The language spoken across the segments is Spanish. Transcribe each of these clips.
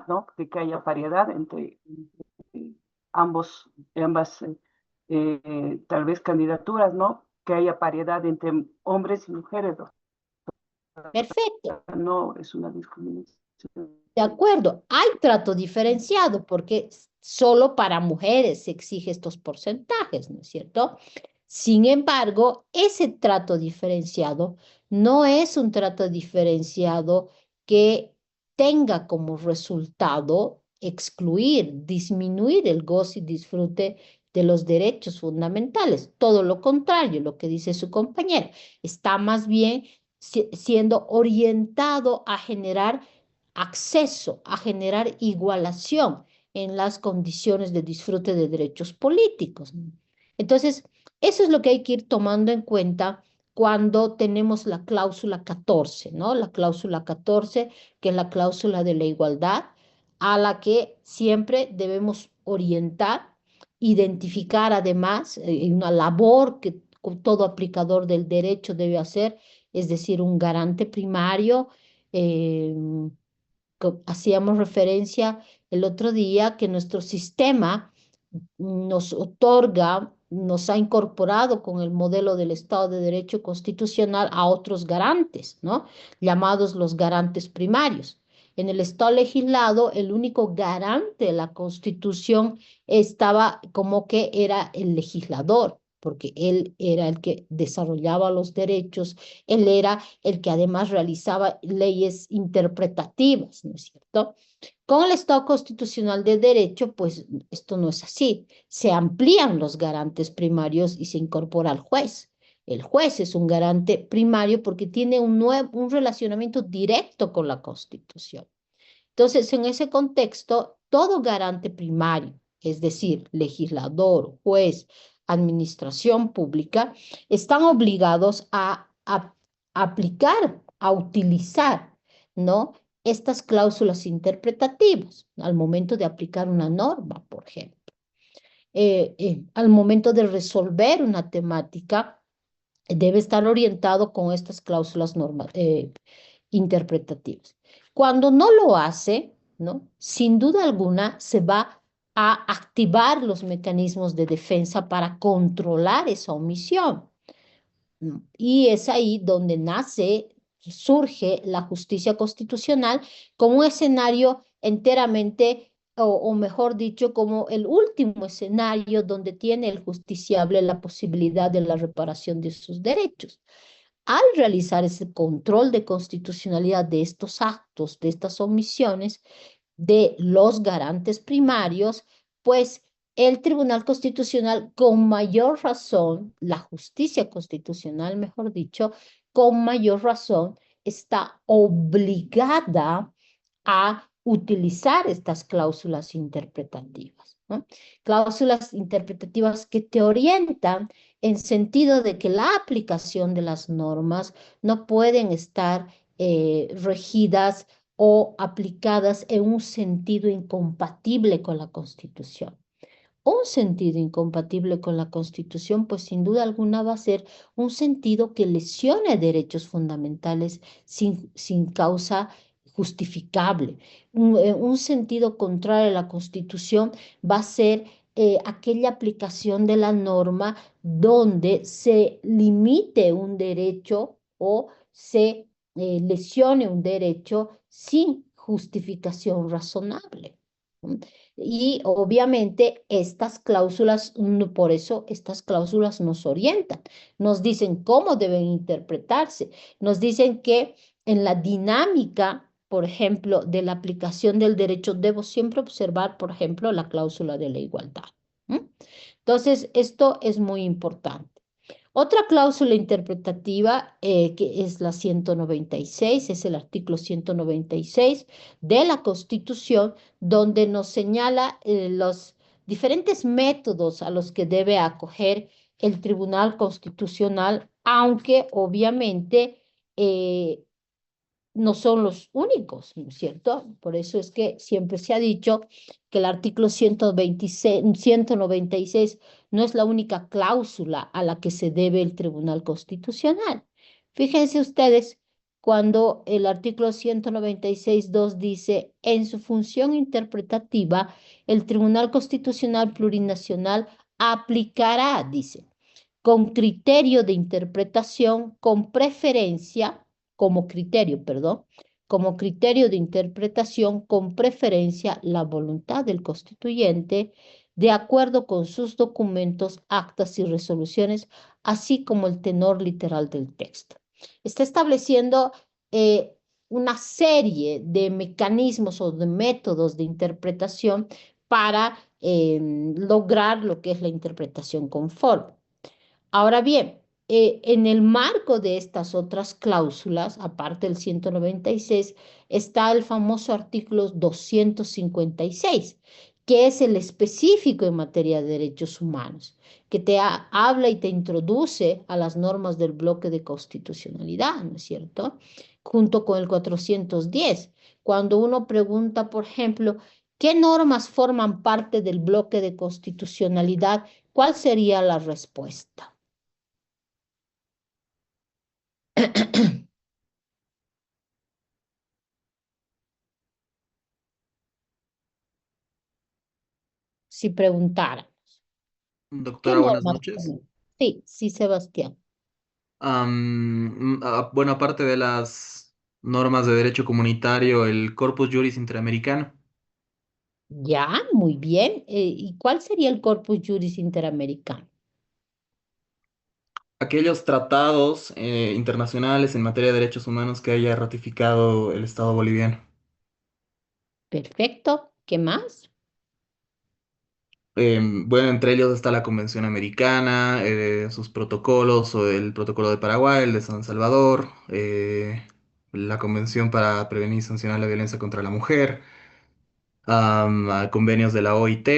¿no? De que haya paridad entre ambas, tal vez candidaturas, ¿no? Que haya paridad entre hombres y mujeres, ¿no? Perfecto. No es una discriminación. De acuerdo, hay trato diferenciado porque solo para mujeres se exige estos porcentajes, ¿no es cierto? Sin embargo, ese trato diferenciado no es un trato diferenciado que tenga como resultado excluir, disminuir el goce y disfrute de los derechos fundamentales. Todo lo contrario, lo que dice su compañero, está más bien siendo orientado a generar acceso, a generar igualación en las condiciones de disfrute de derechos políticos. Entonces, eso es lo que hay que ir tomando en cuenta cuando tenemos la cláusula 14, ¿no? La cláusula 14, que es la cláusula de la igualdad, a la que siempre debemos orientar, identificar además una labor que todo aplicador del derecho debe hacer, es decir, un garante primario. eh, Hacíamos referencia el otro día que nuestro sistema nos otorga, nos ha incorporado con el modelo del Estado de Derecho constitucional a otros garantes, ¿no? Llamados los garantes primarios. En el Estado legislado, el único garante de la Constitución estaba como que era el legislador, porque él era el que desarrollaba los derechos, él era el que además realizaba leyes interpretativas, ¿no es cierto? Con el Estado constitucional de derecho, pues esto no es así. Se amplían los garantes primarios y se incorpora al juez. El juez es un garante primario porque tiene un relacionamiento directo con la Constitución. Entonces, en ese contexto, todo garante primario, es decir, legislador, juez, administración pública, están obligados a aplicar, a utilizar, ¿no? Estas cláusulas interpretativas al momento de aplicar una norma, por ejemplo. Al momento de resolver una temática, debe estar orientado con estas cláusulas interpretativas. Cuando no lo hace, ¿no? Sin duda alguna se va a activar los mecanismos de defensa para controlar esa omisión. ¿No? Y es ahí donde nace, surge la justicia constitucional como un escenario enteramente, o mejor dicho, como el último escenario donde tiene el justiciable la posibilidad de la reparación de sus derechos. Al realizar ese control de constitucionalidad de estos actos, de estas omisiones, de los garantes primarios, pues el Tribunal Constitucional con mayor razón, la justicia constitucional, mejor dicho, con mayor razón está obligada a utilizar estas cláusulas interpretativas, ¿no? Cláusulas interpretativas que te orientan en sentido de que la aplicación de las normas no pueden estar regidas o aplicadas en un sentido incompatible con la Constitución. Un sentido incompatible con la Constitución, pues sin duda alguna va a ser un sentido que lesione derechos fundamentales sin causa justificable. Un sentido contrario a la Constitución va a ser aquella aplicación de la norma donde se limite un derecho o se lesione un derecho sin justificación razonable. ¿No? Y obviamente estas cláusulas, por eso estas cláusulas nos orientan, nos dicen cómo deben interpretarse, nos dicen que en la dinámica, por ejemplo, de la aplicación del derecho, debo siempre observar, por ejemplo, la cláusula de la igualdad. ¿M? Entonces, esto es muy importante. Otra cláusula interpretativa que es la 196, es el artículo 196 de la Constitución, donde nos señala los diferentes métodos a los que debe acoger el Tribunal Constitucional, aunque obviamente eh, no son los únicos, ¿no es cierto? Por eso es que siempre se ha dicho que el artículo 126, 196 no es la única cláusula a la que se debe el Tribunal Constitucional. Fíjense ustedes cuando el artículo 196.2 dice, en su función interpretativa, el Tribunal Constitucional Plurinacional aplicará, dice, con criterio de interpretación, con preferencia, como criterio, perdón, como criterio de interpretación, con preferencia, la voluntad del constituyente, de acuerdo con sus documentos, actas y resoluciones, así como el tenor literal del texto. Está estableciendo una serie de mecanismos o de métodos de interpretación para lograr lo que es la interpretación conforme. Ahora bien, en el marco de estas otras cláusulas, aparte del 196, está el famoso artículo 256, que es el específico en materia de derechos humanos, que habla y te introduce a las normas del bloque de constitucionalidad, ¿no es cierto? Junto con el 410. Cuando uno pregunta, por ejemplo, ¿qué normas forman parte del bloque de constitucionalidad? ¿Cuál sería la respuesta? Si preguntara, ¿qué Doctora, buenas normas noches. forman? Sí, sí, Sebastián. Bueno, aparte de las normas de derecho comunitario, el Corpus Juris Interamericano, Ya, muy bien. ¿Y cuál sería el Corpus Juris Interamericano? aquellos tratados internacionales en materia de derechos humanos que haya ratificado el Estado boliviano. Perfecto. ¿Qué más? Bueno, entre ellos está la Convención Americana, sus protocolos, o el Protocolo de Paraguay, el de San Salvador, la Convención para prevenir y sancionar la violencia contra la mujer, a convenios de la OIT,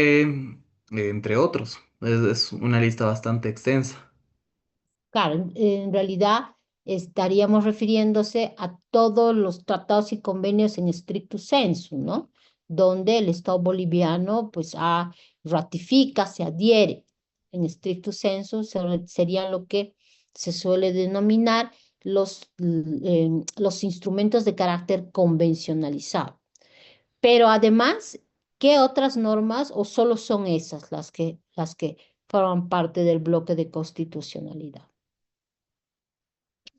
entre otros. Es una lista bastante extensa. Claro, en realidad estaríamos refiriéndose a todos los tratados y convenios en stricto sensu, ¿no? Donde el Estado boliviano pues ratifica, se adhiere en stricto sensu, serían lo que se suele denominar los instrumentos de carácter convencionalizado. Pero además, ¿qué otras normas o solo son esas las que forman parte del bloque de constitucionalidad?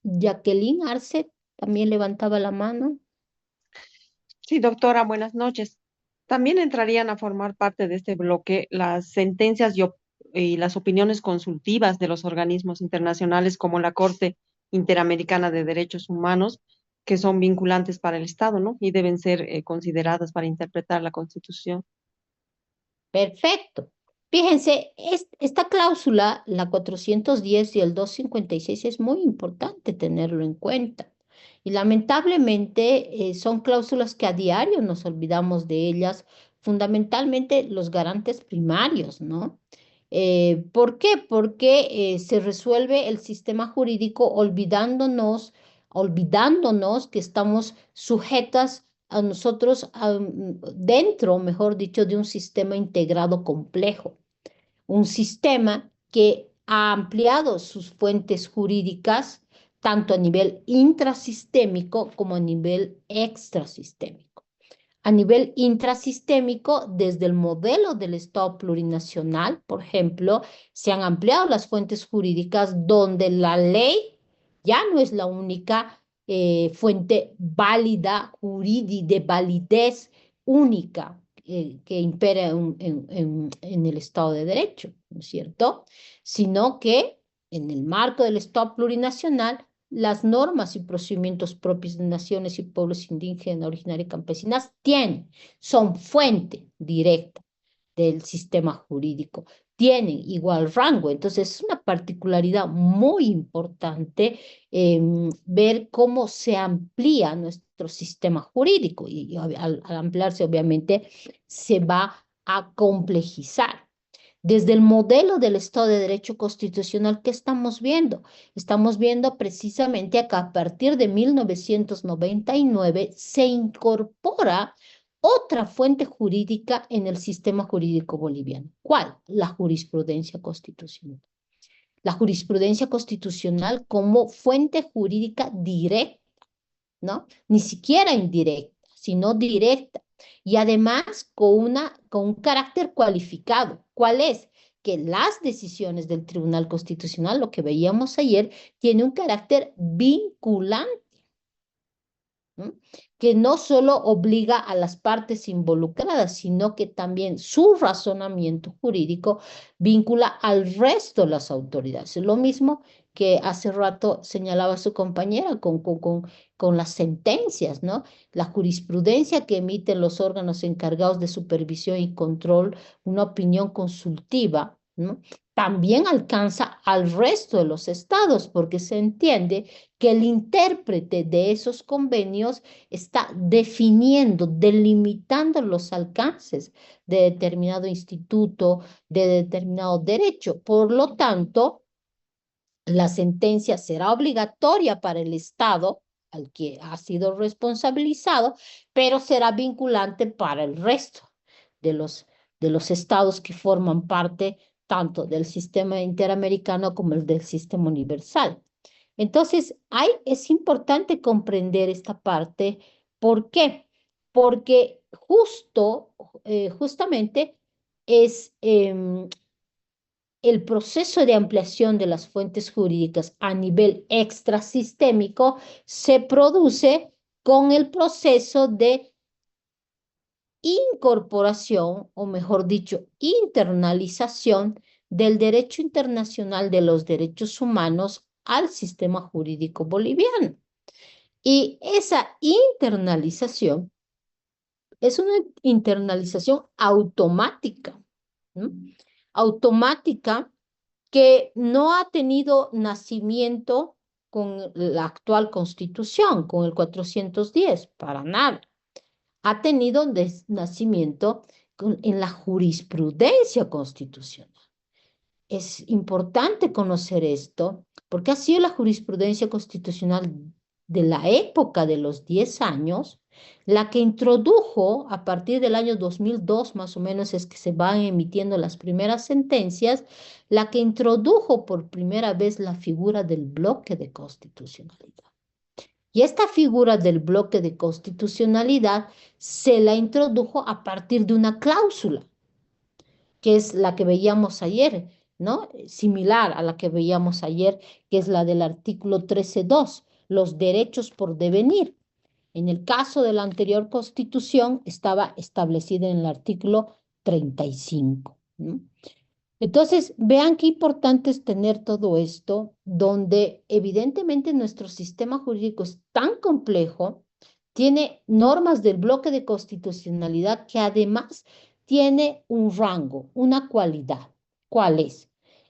Jacqueline Arce también levantaba la mano. Sí, doctora, buenas noches. También entrarían a formar parte de este bloque las sentencias y las opiniones consultivas de los organismos internacionales como la Corte Interamericana de Derechos Humanos, que son vinculantes para el Estado, ¿no? Y deben ser consideradas para interpretar la Constitución. Perfecto. Fíjense, esta cláusula, la 410 y el 256, es muy importante tenerlo en cuenta. Y lamentablemente son cláusulas que a diario nos olvidamos de ellas, fundamentalmente los garantes primarios, ¿no? ¿Por qué? Porque se resuelve el sistema jurídico olvidándonos que estamos sujetas a nosotros dentro, mejor dicho, de un sistema integrado complejo, un sistema que ha ampliado sus fuentes jurídicas tanto a nivel intrasistémico como a nivel extrasistémico. A nivel intrasistémico, desde el modelo del Estado plurinacional, por ejemplo, se han ampliado las fuentes jurídicas donde la ley ya no es la única fuente válida, jurídica, de validez única que impera en el Estado de Derecho, ¿no es cierto? Sino que en el marco del Estado plurinacional las normas y procedimientos propios de naciones y pueblos indígenas, originarios y campesinas son fuente directa del sistema jurídico, tienen igual rango. Entonces, es una particularidad muy importante ver cómo se amplía nuestro sistema jurídico y al ampliarse, obviamente, se va a complejizar. Desde el modelo del Estado de Derecho Constitucional, ¿qué estamos viendo? Estamos viendo precisamente que a partir de 1999 se incorpora otra fuente jurídica en el sistema jurídico boliviano. ¿Cuál? La jurisprudencia constitucional. La jurisprudencia constitucional como fuente jurídica directa ¿no? Ni siquiera indirecta, sino directa. Y además con un carácter cualificado. ¿Cuál es? Que las decisiones del Tribunal Constitucional, lo que veíamos ayer, tiene un carácter vinculante, ¿no? Que no solo obliga a las partes involucradas, sino que también su razonamiento jurídico vincula al resto de las autoridades. Lo mismo que hace rato señalaba su compañera con las sentencias, ¿no? La jurisprudencia que emiten los órganos encargados de supervisión y control, una opinión consultiva, ¿no? También alcanza al resto de los estados, porque se entiende que el intérprete de esos convenios está definiendo, delimitando los alcances de determinado instituto, de determinado derecho. Por lo tanto, la sentencia será obligatoria para el Estado al que ha sido responsabilizado, pero será vinculante para el resto de los estados que forman parte tanto del sistema interamericano como el del sistema universal. Entonces, es importante comprender esta parte. ¿Por qué? Porque justamente es el proceso de ampliación de las fuentes jurídicas a nivel extrasistémico se produce con el proceso de incorporación, o mejor dicho, internalización del derecho internacional de los derechos humanos al sistema jurídico boliviano. Y esa internalización es una internalización automática, ¿no? Automática que no ha tenido nacimiento con la actual Constitución, con el 410, para nada. Ha tenido nacimiento en la jurisprudencia constitucional. Es importante conocer esto porque ha sido la jurisprudencia constitucional de la época de los 10 años la que introdujo, a partir del año 2002 más o menos es que se van emitiendo las primeras sentencias, la que introdujo por primera vez la figura del bloque de constitucionalidad. Y esta figura del bloque de constitucionalidad se la introdujo a partir de una cláusula, que es la que veíamos ayer, ¿no? Similar a la que veíamos ayer, que es la del artículo 13.2, los derechos por devenir. En el caso de la anterior Constitución estaba establecida en el artículo 35, ¿no? Entonces, vean qué importante es tener todo esto, donde evidentemente nuestro sistema jurídico es tan complejo, tiene normas del bloque de constitucionalidad que además tiene un rango, una cualidad. ¿Cuál es?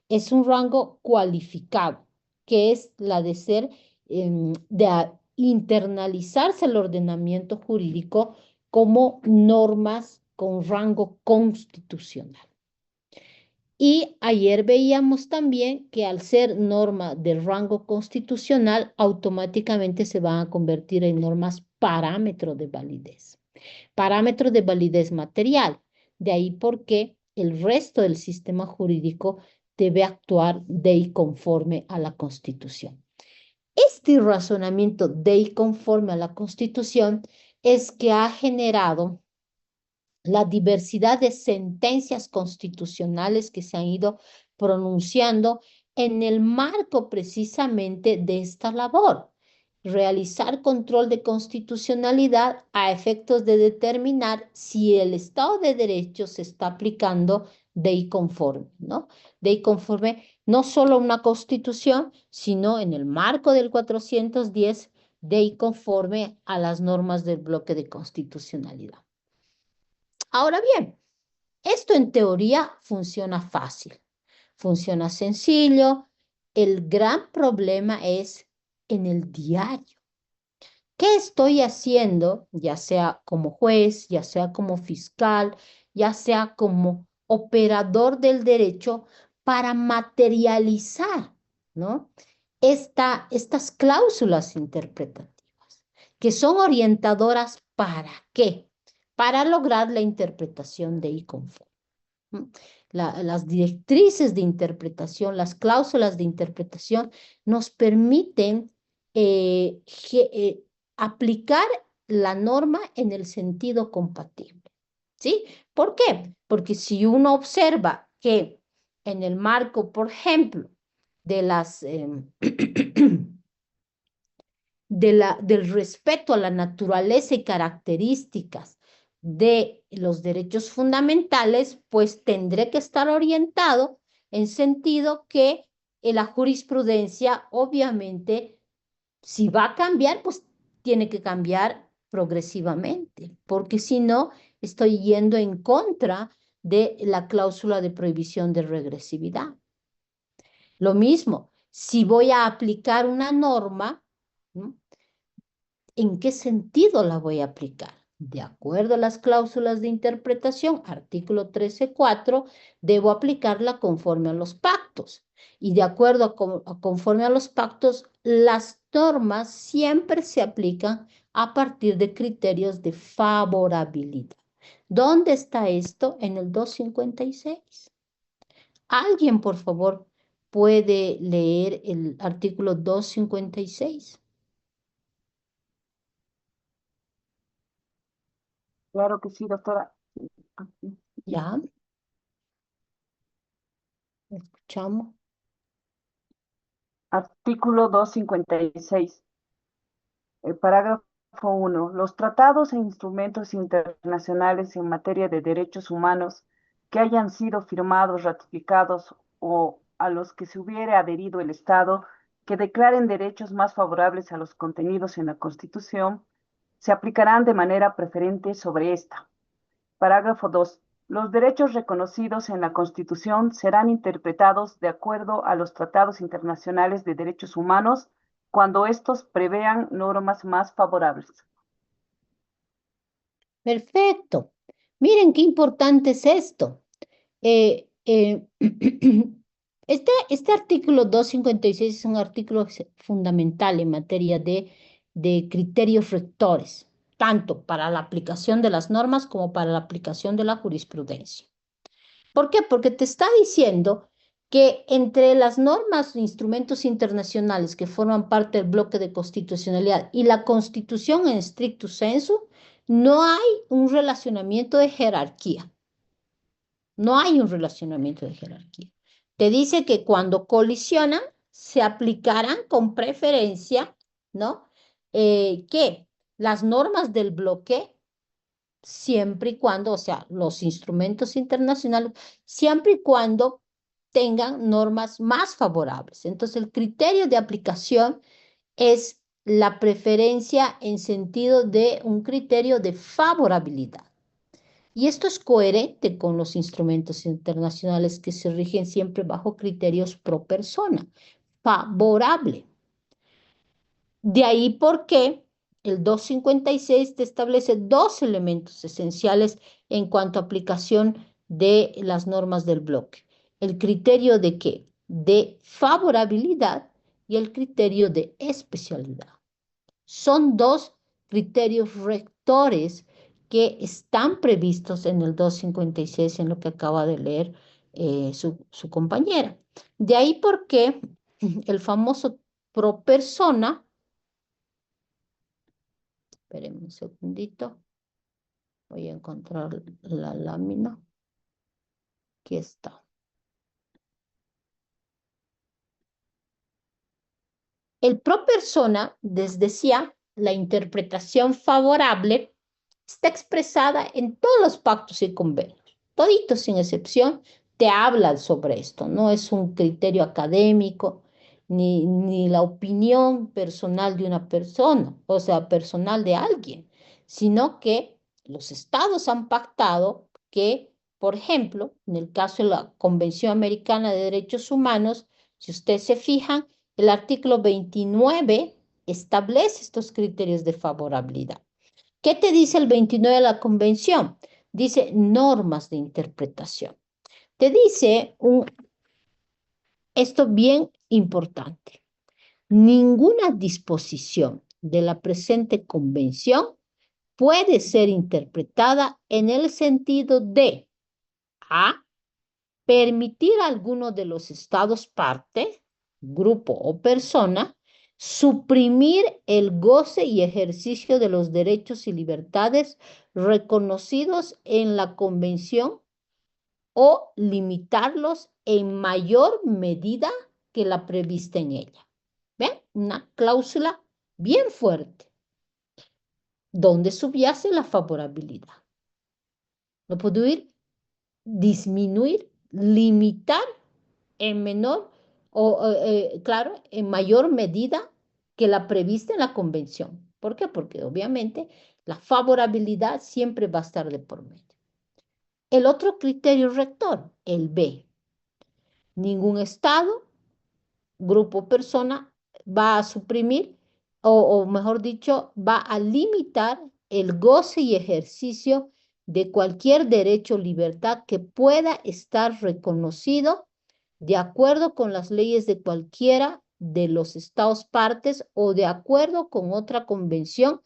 Es un rango cualificado, que es la de ser, internalizarse el ordenamiento jurídico como normas con rango constitucional. Y ayer veíamos también que al ser norma del rango constitucional, automáticamente se van a convertir en normas parámetro de validez. Parámetro de validez material. De ahí porque el resto del sistema jurídico debe actuar de y conforme a la Constitución. Este razonamiento de y conforme a la Constitución es que ha generado la diversidad de sentencias constitucionales que se han ido pronunciando en el marco precisamente de esta labor, realizar control de constitucionalidad a efectos de determinar si el Estado de Derecho se está aplicando de y conforme, ¿no? De y conforme no solo a una Constitución, sino en el marco del 410, de y conforme a las normas del bloque de constitucionalidad. Ahora bien, esto en teoría funciona fácil, funciona sencillo. El gran problema es en el diario. ¿Qué estoy haciendo, ya sea como juez, ya sea como fiscal, ya sea como operador del derecho, para materializar, ¿no? Estas cláusulas interpretativas, que son orientadoras ¿para qué? Para lograr la interpretación de y conforme. Las directrices de interpretación, las cláusulas de interpretación nos permiten aplicar la norma en el sentido compatible. ¿Sí? ¿Por qué? Porque si uno observa que en el marco, por ejemplo, de las, del respeto a la naturaleza y características de los derechos fundamentales, pues tendré que estar orientado en sentido que la jurisprudencia, obviamente, si va a cambiar, pues tiene que cambiar progresivamente, porque si no, estoy yendo en contra de la cláusula de prohibición de regresividad. Lo mismo, si voy a aplicar una norma, ¿no? ¿En qué sentido la voy a aplicar? De acuerdo a las cláusulas de interpretación, artículo 13.4, debo aplicarla conforme a los pactos. Y de acuerdo conforme a los pactos, las normas siempre se aplican a partir de criterios de favorabilidad. ¿Dónde está esto? En el 256. ¿Alguien, por favor, puede leer el artículo 256? Claro que sí, doctora. ¿Ya? Escuchamos. Artículo 256. Parágrafo 1. Los tratados e instrumentos internacionales en materia de derechos humanos que hayan sido firmados, ratificados o a los que se hubiere adherido el Estado que declaren derechos más favorables a los contenidos en la Constitución, se aplicarán de manera preferente sobre esta. Parágrafo 2. Los derechos reconocidos en la Constitución serán interpretados de acuerdo a los tratados internacionales de derechos humanos cuando estos prevean normas más favorables. Perfecto. Miren qué importante es esto. Este artículo 256 es un artículo fundamental en materia de criterios rectores, tanto para la aplicación de las normas como para la aplicación de la jurisprudencia. ¿Por qué? Porque te está diciendo que entre las normas e instrumentos internacionales que forman parte del bloque de constitucionalidad y la Constitución en stricto sensu, no hay un relacionamiento de jerarquía. No hay un relacionamiento de jerarquía. Te dice que cuando colisionan, se aplicarán con preferencia, ¿no? Que las normas del bloque, siempre y cuando, o sea, los instrumentos internacionales, siempre y cuando tengan normas más favorables. Entonces, el criterio de aplicación es la preferencia en sentido de un criterio de favorabilidad. Y esto es coherente con los instrumentos internacionales que se rigen siempre bajo criterios pro persona, favorable. De ahí por qué el 256 te establece dos elementos esenciales en cuanto a aplicación de las normas del bloque. El criterio de qué? De favorabilidad y el criterio de especialidad. Son dos criterios rectores que están previstos en el 256, en lo que acaba de leer su compañera. De ahí por qué el famoso pro persona. Espérenme un segundito. Voy a encontrar la lámina. Aquí está. El pro persona, les decía, la interpretación favorable está expresada en todos los pactos y convenios. Toditos sin excepción te hablan sobre esto. No es un criterio académico ni la opinión personal de una persona, o sea, personal de alguien, sino que los estados han pactado que, por ejemplo, en el caso de la Convención Americana de Derechos Humanos, si ustedes se fijan, el artículo 29 establece estos criterios de favorabilidad. ¿Qué te dice el 29 de la Convención? Dice normas de interpretación. Te dice esto bien importante. Ninguna disposición de la presente convención puede ser interpretada en el sentido de A. Permitir a alguno de los estados parte, grupo o persona, suprimir el goce y ejercicio de los derechos y libertades reconocidos en la Convención o limitarlos en mayor medida que la prevista en ella. ¿Ven? Una cláusula bien fuerte, donde subyace la favorabilidad. No puedo ir disminuir, limitar en menor claro, en mayor medida que la prevista en la convención. ¿Por qué? Porque obviamente la favorabilidad siempre va a estar de por medio. El otro criterio rector, el B. Ningún Estado, grupo o persona va a suprimir, o mejor dicho, va a limitar el goce y ejercicio de cualquier derecho o libertad que pueda estar reconocido de acuerdo con las leyes de cualquiera de los estados partes o de acuerdo con otra convención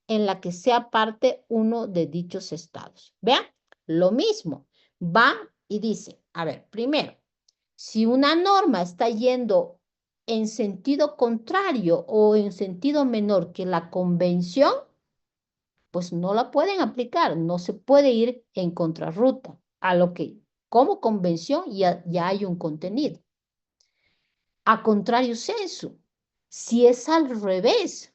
en la que sea parte uno de dichos estados. Vean, lo mismo, va y dice, a ver, primero, si una norma está yendo en sentido contrario o en sentido menor que la convención, pues no la pueden aplicar, no se puede ir en contrarruta a lo que como convención ya hay un contenido. A contrario sensu, si es al revés,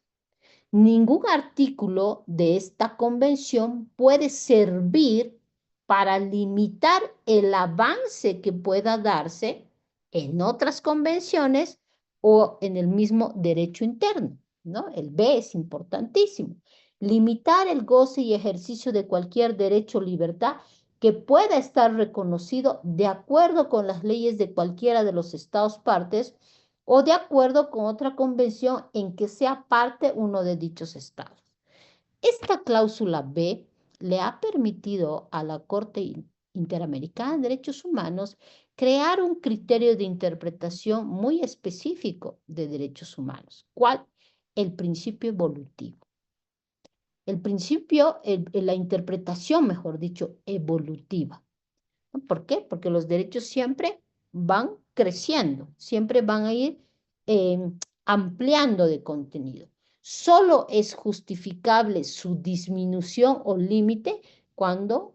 ningún artículo de esta convención puede servir para limitar el avance que pueda darse en otras convenciones o en el mismo derecho interno, ¿no? El B es importantísimo. Limitar el goce y ejercicio de cualquier derecho o libertad que pueda estar reconocido de acuerdo con las leyes de cualquiera de los estados partes o de acuerdo con otra convención en que sea parte uno de dichos estados. Esta cláusula B le ha permitido a la Corte Interamericana de Derechos Humanos crear un criterio de interpretación muy específico de derechos humanos. ¿Cuál? El principio evolutivo. El principio, la interpretación, mejor dicho, evolutiva. ¿Por qué? Porque los derechos siempre van creciendo, siempre van a ir ampliando de contenido. Solo es justificable su disminución o límite cuando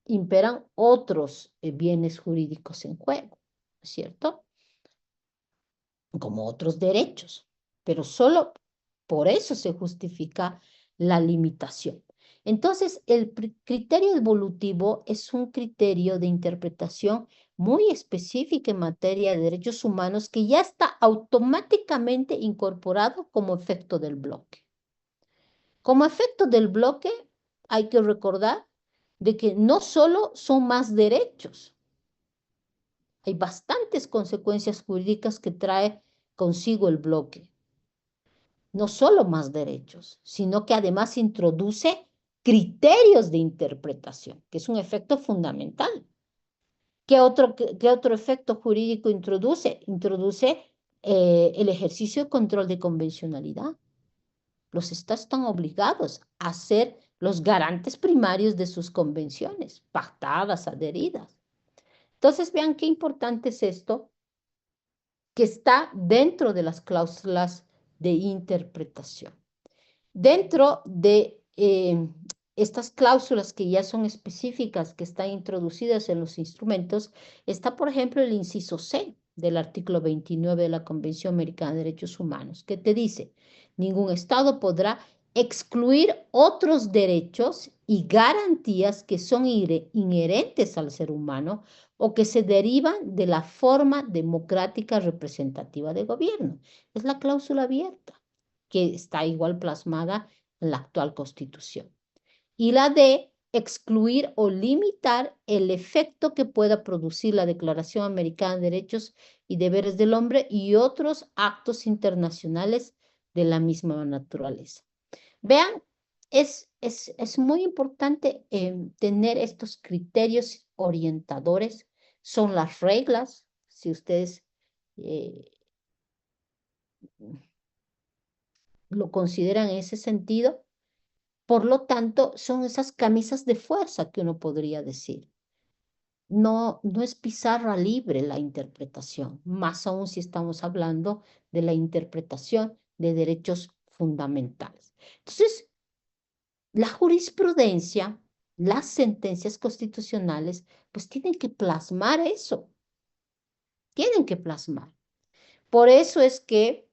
imperan otros bienes jurídicos en juego, ¿cierto? Como otros derechos, pero solo por eso se justifica la limitación. Entonces, el criterio evolutivo es un criterio de interpretación muy específica en materia de derechos humanos que ya está automáticamente incorporado como efecto del bloque. Como efecto del bloque, hay que recordar de que no solo son más derechos, hay bastantes consecuencias jurídicas que trae consigo el bloque. No solo más derechos, sino que además introduce criterios de interpretación, que es un efecto fundamental. ¿Qué otro efecto jurídico introduce? Introduce el ejercicio de control de convencionalidad. Los estados están obligados a ser los garantes primarios de sus convenciones, pactadas, adheridas. Entonces, vean qué importante es esto, que está dentro de las cláusulas de interpretación. Dentro de estas cláusulas que ya son específicas, que están introducidas en los instrumentos, está, por ejemplo, el inciso C del artículo 29 de la Convención Americana de Derechos Humanos, que te dice, ningún Estado podrá excluir otros derechos y garantías que son inherentes al ser humano o que se derivan de la forma democrática representativa de gobierno. Es la cláusula abierta, que está igual plasmada en la actual Constitución. Y la de excluir o limitar el efecto que pueda producir la Declaración Americana de Derechos y Deberes del Hombre y otros actos internacionales de la misma naturaleza. Vean, es muy importante tener estos criterios orientadores. Son las reglas, si ustedes lo consideran en ese sentido. Por lo tanto, son esas camisas de fuerza que uno podría decir. no es pizarra libre la interpretación, más aún si estamos hablando de la interpretación de derechos fundamentales. Entonces, la jurisprudencia, las sentencias constitucionales, pues tienen que plasmar eso, tienen que plasmar. Por eso es que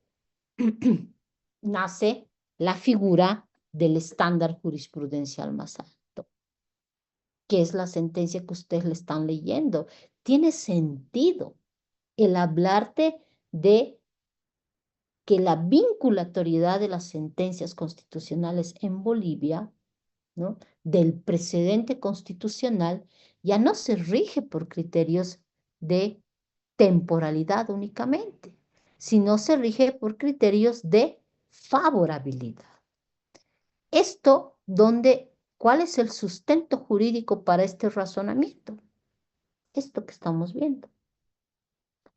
nace la figura del estándar jurisprudencial más alto, que es la sentencia que ustedes le están leyendo. Tiene sentido el hablarte de que la vinculatoriedad de las sentencias constitucionales en Bolivia, ¿no?, del precedente constitucional, ya no se rige por criterios de temporalidad únicamente, sino se rige por criterios de favorabilidad. Esto, ¿cuál es el sustento jurídico para este razonamiento? Esto que estamos viendo.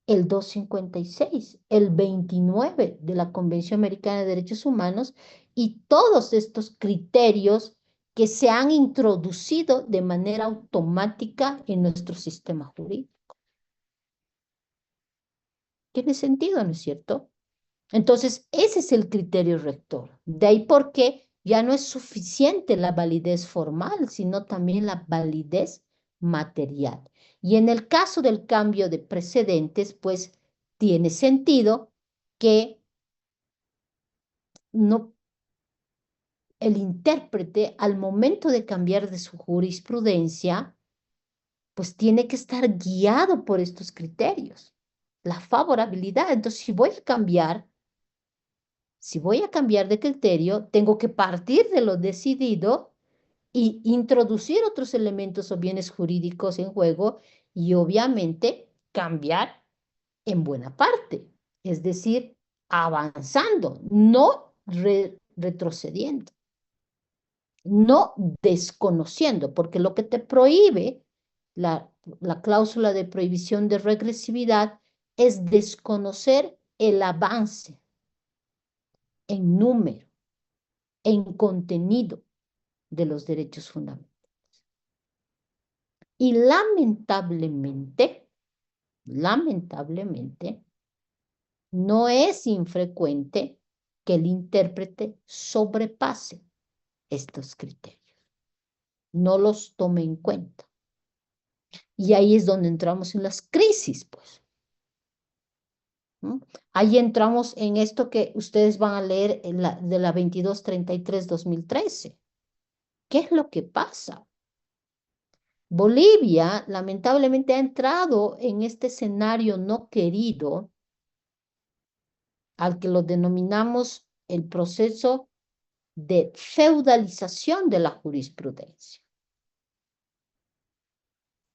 El 256, el 29 de la Convención Americana de Derechos Humanos y todos estos criterios que se han introducido de manera automática en nuestro sistema jurídico. Tiene sentido, ¿no es cierto? Entonces, ese es el criterio rector. De ahí por qué ya no es suficiente la validez formal, sino también la validez material. Y en el caso del cambio de precedentes, pues tiene sentido que no, el intérprete, al momento de cambiar de su jurisprudencia, pues tiene que estar guiado por estos criterios. La favorabilidad. Entonces, si voy a cambiar de criterio, tengo que partir de lo decidido y introducir otros elementos o bienes jurídicos en juego y obviamente cambiar en buena parte, es decir, avanzando, no retrocediendo, no desconociendo, porque lo que te prohíbe la cláusula de prohibición de regresividad es desconocer el avance en número, en contenido de los derechos fundamentales. Y lamentablemente, no es infrecuente que el intérprete sobrepase estos criterios, no los tome en cuenta. Y ahí es donde entramos en las crisis, pues. ¿Mm? Ahí entramos en esto que ustedes van a leer de la 2233-2013. ¿Qué es lo que pasa? Bolivia, lamentablemente, ha entrado en este escenario no querido, al que lo denominamos el proceso de feudalización de la jurisprudencia.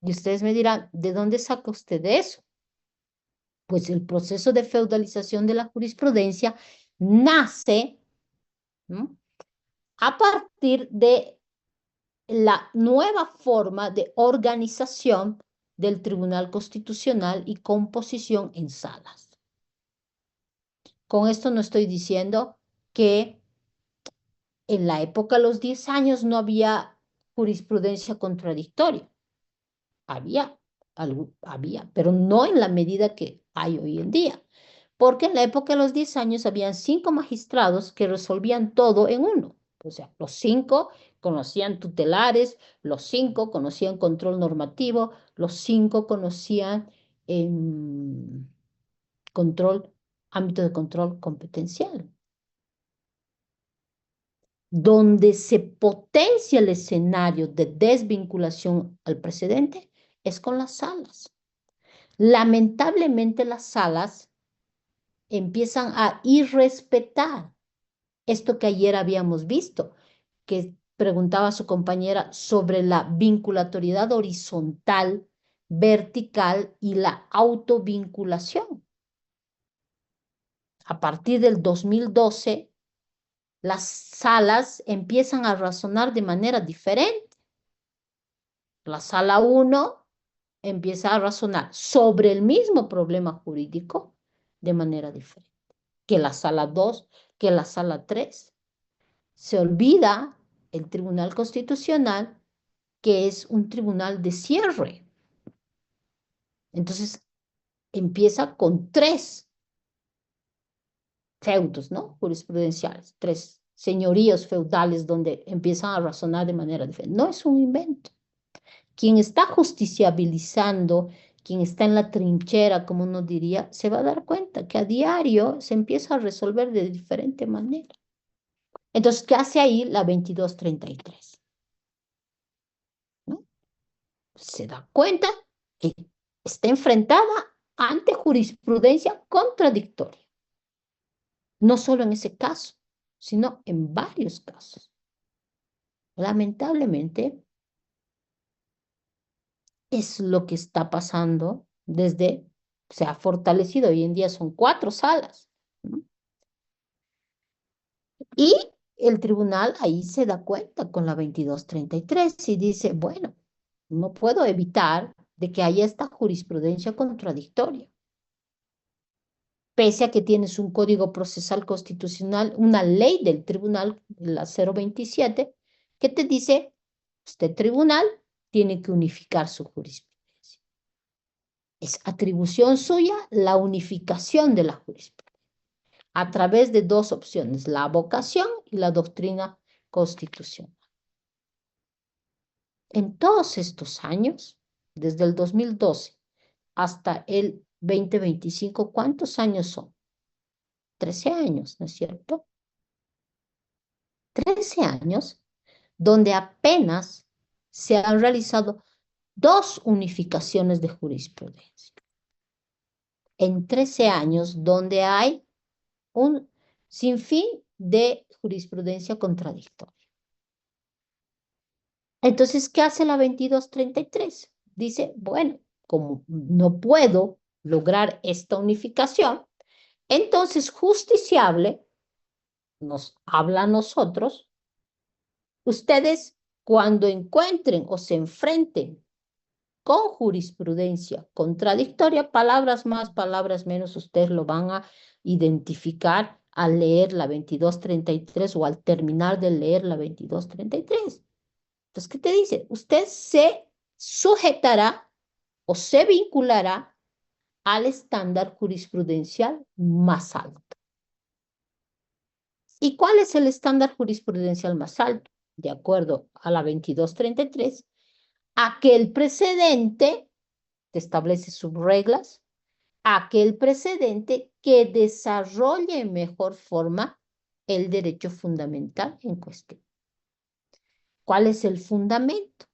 Y ustedes me dirán, ¿de dónde saca usted eso? Pues el proceso de feudalización de la jurisprudencia nace, ¿no?, a partir de la nueva forma de organización del Tribunal Constitucional y composición en salas. Con esto no estoy diciendo que en la época de los 10 años no había jurisprudencia contradictoria. Había, pero no en la medida que hay hoy en día. Porque en la época de los 10 años habían 5 magistrados que resolvían todo en uno. O sea, los 5 conocían tutelares, los 5 conocían control normativo, los 5 conocían ámbito de control competencial. Donde se potencia el escenario de desvinculación al precedente es con las salas. Lamentablemente las salas empiezan a irrespetar esto que ayer habíamos visto, que preguntaba su compañera sobre la vinculatoriedad horizontal, vertical y la autovinculación. A partir del 2012, las salas empiezan a razonar de manera diferente. La sala 1 empieza a razonar sobre el mismo problema jurídico de manera diferente que la sala 2, que la sala 3. Se olvida el Tribunal Constitucional que es un tribunal de cierre, Entonces, empieza con 3 feudos, ¿no? Jurisprudenciales, 3 señoríos feudales donde empiezan a razonar de manera diferente. No es un invento. Quien está justiciabilizando, quien está en la trinchera, como uno diría, se va a dar cuenta que a diario se empieza a resolver de diferente manera. Entonces, ¿qué hace ahí la 2233? ¿No? Se da cuenta que está enfrentada ante jurisprudencia contradictoria. No solo en ese caso, sino en varios casos. Lamentablemente, es lo que está pasando se ha fortalecido. Hoy en día son 4 salas, ¿no? Y el tribunal ahí se da cuenta con la 2233 y dice, bueno, no puedo evitar de que haya esta jurisprudencia contradictoria. Pese a que tienes un código procesal constitucional, una ley del tribunal, la 027, que te dice, este tribunal tiene que unificar su jurisprudencia. Es atribución suya la unificación de la jurisprudencia a través de 2 opciones, la avocación y la doctrina constitucional. En todos estos años, desde el 2012 hasta el 2025, ¿cuántos años son? 13 años, ¿no es cierto? 13 años donde apenas se han realizado 2 unificaciones de jurisprudencia. En 13 años donde hay un sinfín de jurisprudencia contradictoria. Entonces, ¿qué hace la 2233? Dice, bueno, como no puedo lograr esta unificación, entonces justiciable nos habla a nosotros. Ustedes, cuando encuentren o se enfrenten con jurisprudencia contradictoria, palabras más, palabras menos, ustedes lo van a identificar al leer la 2233 o al terminar de leer la 2233. Entonces, ¿qué te dice? Usted se sujetará o se vinculará al estándar jurisprudencial más alto. ¿Y cuál es el estándar jurisprudencial más alto? De acuerdo a la 2233, aquel precedente que establece sus reglas, aquel precedente que desarrolle en mejor forma el derecho fundamental en cuestión. ¿Cuál es el fundamento?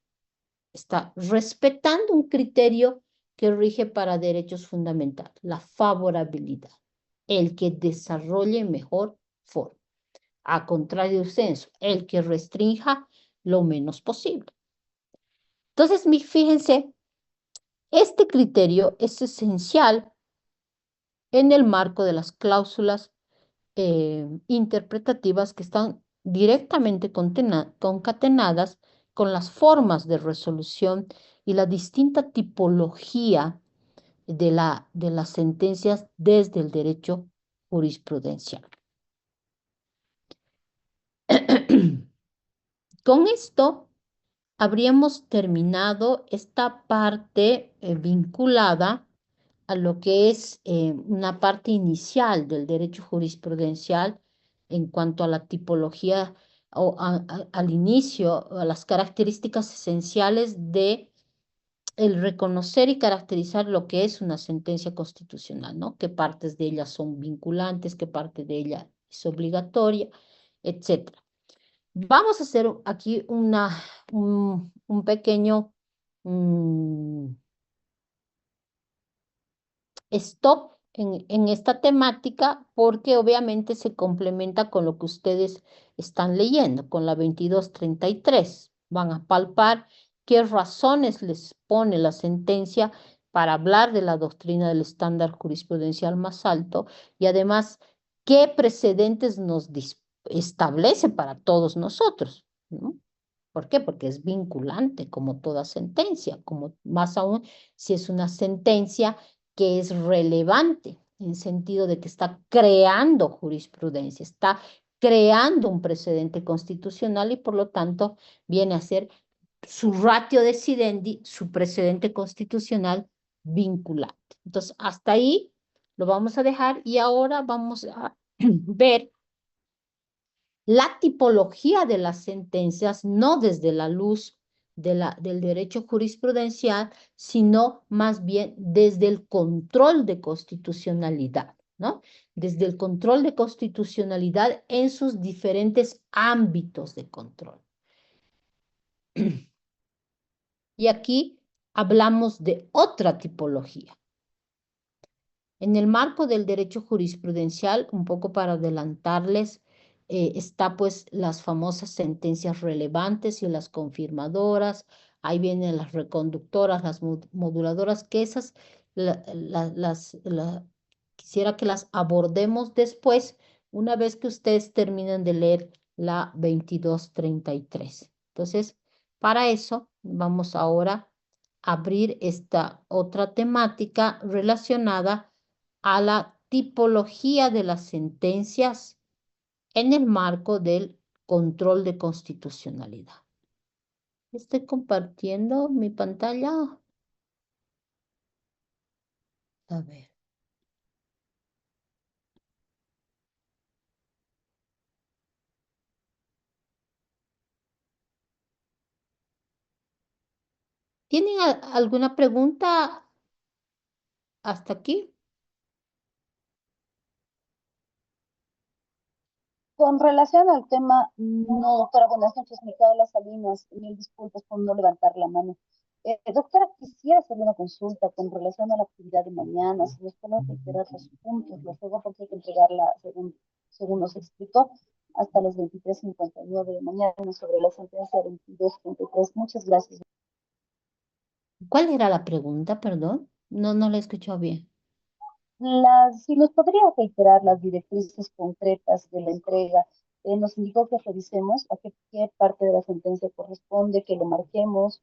Está respetando un criterio que rige para derechos fundamentales, la favorabilidad, el que desarrolle mejor forma. A contrario del censo, el que restrinja lo menos posible. Entonces, fíjense, este criterio es esencial en el marco de las cláusulas interpretativas que están directamente concatenadas con las formas de resolución y la distinta tipología de las sentencias desde el derecho jurisprudencial. Con esto habríamos terminado esta parte vinculada a lo que es una parte inicial del derecho jurisprudencial en cuanto a la tipología o al inicio, a las características esenciales de el reconocer y caracterizar lo que es una sentencia constitucional, ¿no? Qué partes de ella son vinculantes, qué parte de ella es obligatoria, etc. Vamos a hacer aquí un pequeño stop en esta temática porque obviamente se complementa con lo que ustedes están leyendo, con la 2233. Van a palpar qué razones les pone la sentencia para hablar de la doctrina del estándar jurisprudencial más alto y además qué precedentes nos establece para todos nosotros, ¿no? ¿Por qué? Porque es vinculante como toda sentencia, como más aún si es una sentencia que es relevante en sentido de que está creando jurisprudencia, está creando un precedente constitucional y por lo tanto viene a ser su ratio decidendi, su precedente constitucional vinculante. Entonces, hasta ahí lo vamos a dejar y ahora vamos a ver la tipología de las sentencias, no desde la luz del derecho jurisprudencial, sino más bien desde el control de constitucionalidad, ¿no? Desde el control de constitucionalidad en sus diferentes ámbitos de control. Y aquí hablamos de otra tipología. En el marco del derecho jurisprudencial, un poco para adelantarles, está pues las famosas sentencias relevantes y las confirmadoras, ahí vienen las reconductoras, las moduladoras, que esas quisiera que las abordemos después, una vez que ustedes terminen de leer la 2233. Entonces, para eso vamos ahora a abrir esta otra temática relacionada a la tipología de las sentencias en el marco del control de constitucionalidad. Estoy compartiendo mi pantalla. A ver. ¿Tienen alguna pregunta hasta aquí? Con relación al tema, no, doctora, buenas noches, Micaela Salinas, mil disculpas por no levantar la mano. Doctora, quisiera hacerle una consulta con relación a la actividad de mañana, si nos pueden reiterar los puntos, los ruego porque hay que entregarla, según nos explicó, hasta las 23:59 de mañana sobre la sentencia 2233. Muchas gracias. ¿Cuál era la pregunta, perdón? No la he escuchado bien. Si nos podría reiterar las directrices concretas de la entrega, nos indicó que revisemos a qué parte de la sentencia corresponde, que lo marquemos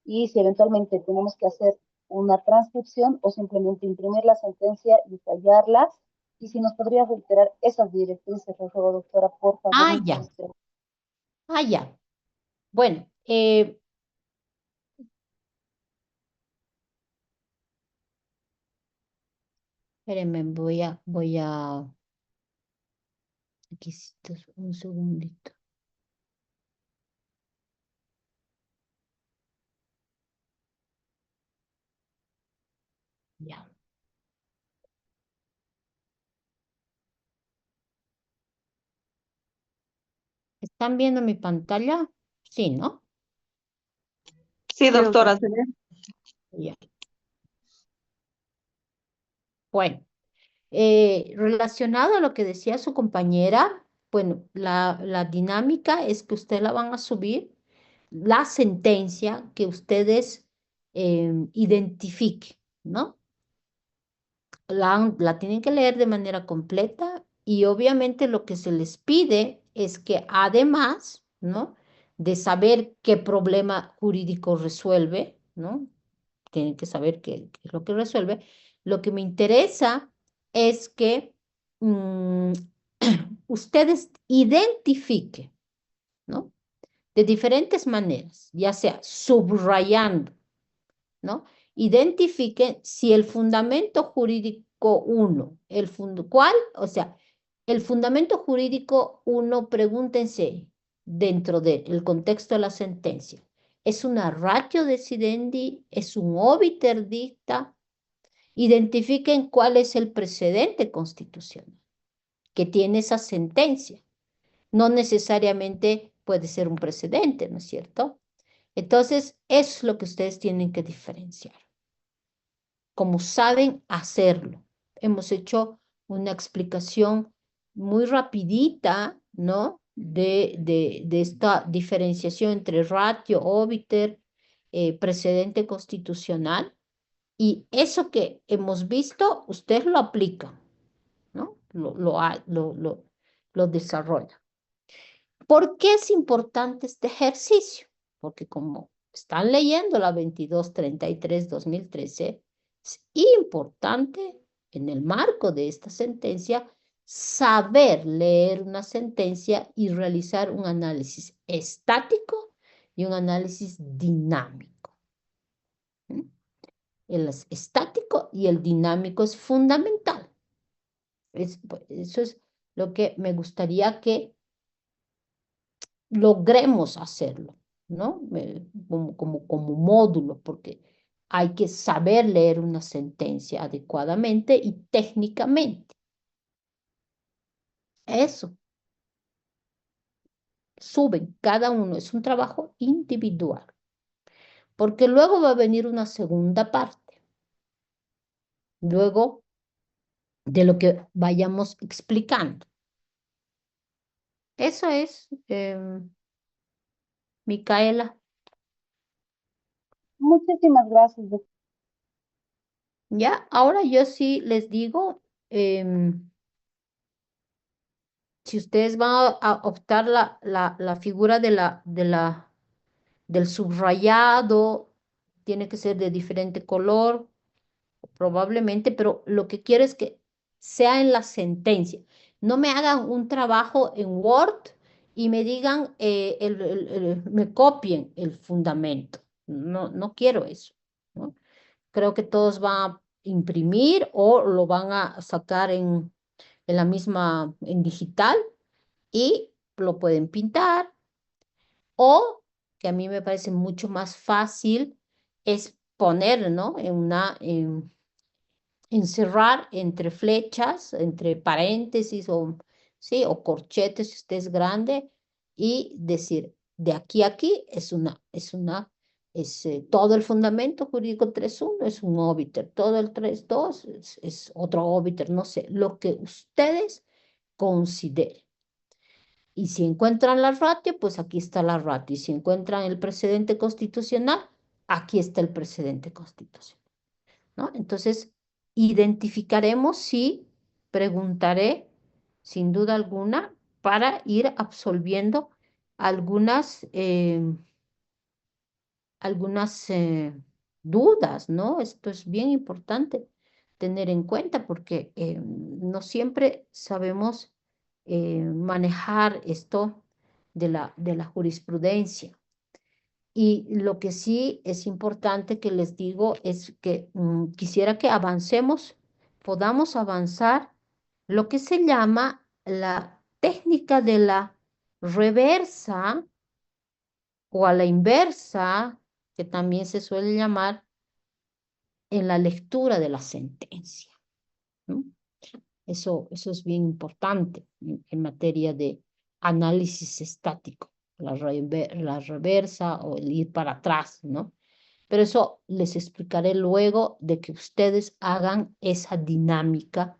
y si eventualmente tenemos que hacer una transcripción o simplemente imprimir la sentencia y tallarla. Y si nos podría reiterar esas directrices, por favor, doctora, por favor. Ah, ya. Ah, ya. Bueno, espérenme, voy a, aquí un segundito. Ya. ¿Están viendo mi pantalla? Sí, ¿no? Sí, doctora, se ve. Ya. Bueno, relacionado a lo que decía su compañera, bueno, la dinámica es que ustedes la van a subir, la sentencia que ustedes identifiquen, ¿no? La tienen que leer de manera completa y obviamente lo que se les pide es que además, ¿no? De saber qué problema jurídico resuelve, ¿no? Tienen que saber qué es lo que resuelve. Lo que me interesa es que ustedes identifiquen, ¿no? De diferentes maneras, ya sea subrayando, ¿no? Identifiquen si el fundamento jurídico 1, ¿cuál? O sea, el fundamento jurídico 1, pregúntense dentro del contexto de la sentencia. ¿Es una ratio decidendi? ¿Es un obiter dicta? Identifiquen cuál es el precedente constitucional que tiene esa sentencia. No necesariamente puede ser un precedente, ¿no es cierto? Entonces, eso es lo que ustedes tienen que diferenciar. Como saben hacerlo. Hemos hecho una explicación muy rapidita, ¿no? De esta diferenciación entre ratio, obiter, precedente constitucional. Y eso que hemos visto, ustedes lo aplican, ¿no? Lo desarrollan. ¿Por qué es importante este ejercicio? Porque como están leyendo la 2233-2013, es importante en el marco de esta sentencia saber leer una sentencia y realizar un análisis estático y un análisis dinámico. El estático y el dinámico es fundamental. Eso es lo que me gustaría que logremos hacerlo, ¿no? Como módulo, porque hay que saber leer una sentencia adecuadamente y técnicamente. Eso, suben cada uno, es un trabajo individual, porque luego va a venir una segunda parte, luego de lo que vayamos explicando. Eso es, Micaela. Muchísimas gracias, doctora. Ya, ahora yo sí les digo, si ustedes van a optar la figura del subrayado, tiene que ser de diferente color, probablemente, pero lo que quiero es que sea en la sentencia. No me hagan un trabajo en Word y me digan, me copien el fundamento. No, no quiero eso, ¿no? Creo que todos van a imprimir o lo van a sacar en la misma, en digital y lo pueden pintar, o que a mí me parece mucho más fácil es poner, ¿no? Encerrar entre flechas, entre paréntesis o, sí, o corchetes si usted es grande y decir, de aquí a aquí todo el fundamento jurídico 3.1 es un óbiter, todo el 3.2 es otro óbiter, no sé, lo que ustedes consideren. Y si encuentran la ratio, pues aquí está la ratio. Y si encuentran el precedente constitucional, aquí está el precedente constitucional, ¿no? Entonces, identificaremos si preguntaré, sin duda alguna, para ir absolviendo algunas, dudas, ¿no? Esto es bien importante tener en cuenta porque no siempre sabemos manejar esto de la jurisprudencia. Y lo que sí es importante que les digo es que quisiera que avancemos, podamos avanzar lo que se llama la técnica de la reversa o a la inversa, que también se suele llamar en la lectura de la sentencia, ¿no? Eso es bien importante en materia de análisis estático, la reversa o el ir para atrás, ¿no? Pero eso les explicaré luego de que ustedes hagan esa dinámica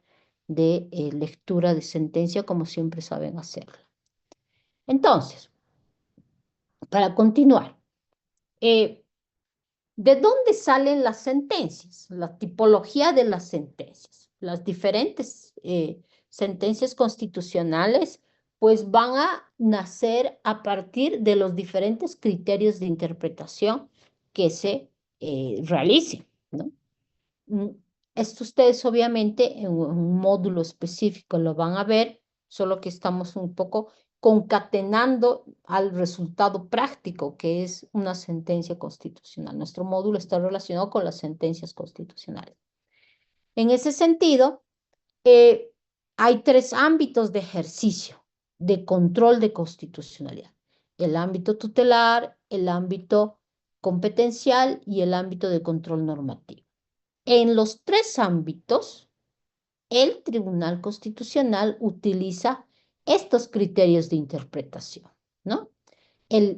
de lectura de sentencia como siempre saben hacerla. Entonces, para continuar, ¿de dónde salen las sentencias? La tipología de las sentencias. Las diferentes sentencias constitucionales pues van a nacer a partir de los diferentes criterios de interpretación que se realicen, ¿no? Esto ustedes obviamente en un módulo específico lo van a ver, solo que estamos un poco concatenando al resultado práctico, que es una sentencia constitucional. Nuestro módulo está relacionado con las sentencias constitucionales. En ese sentido, hay 3 ámbitos de ejercicio, de control de constitucionalidad. El ámbito tutelar, el ámbito competencial y el ámbito de control normativo. En los 3 ámbitos, el Tribunal Constitucional utiliza estos criterios de interpretación, ¿no?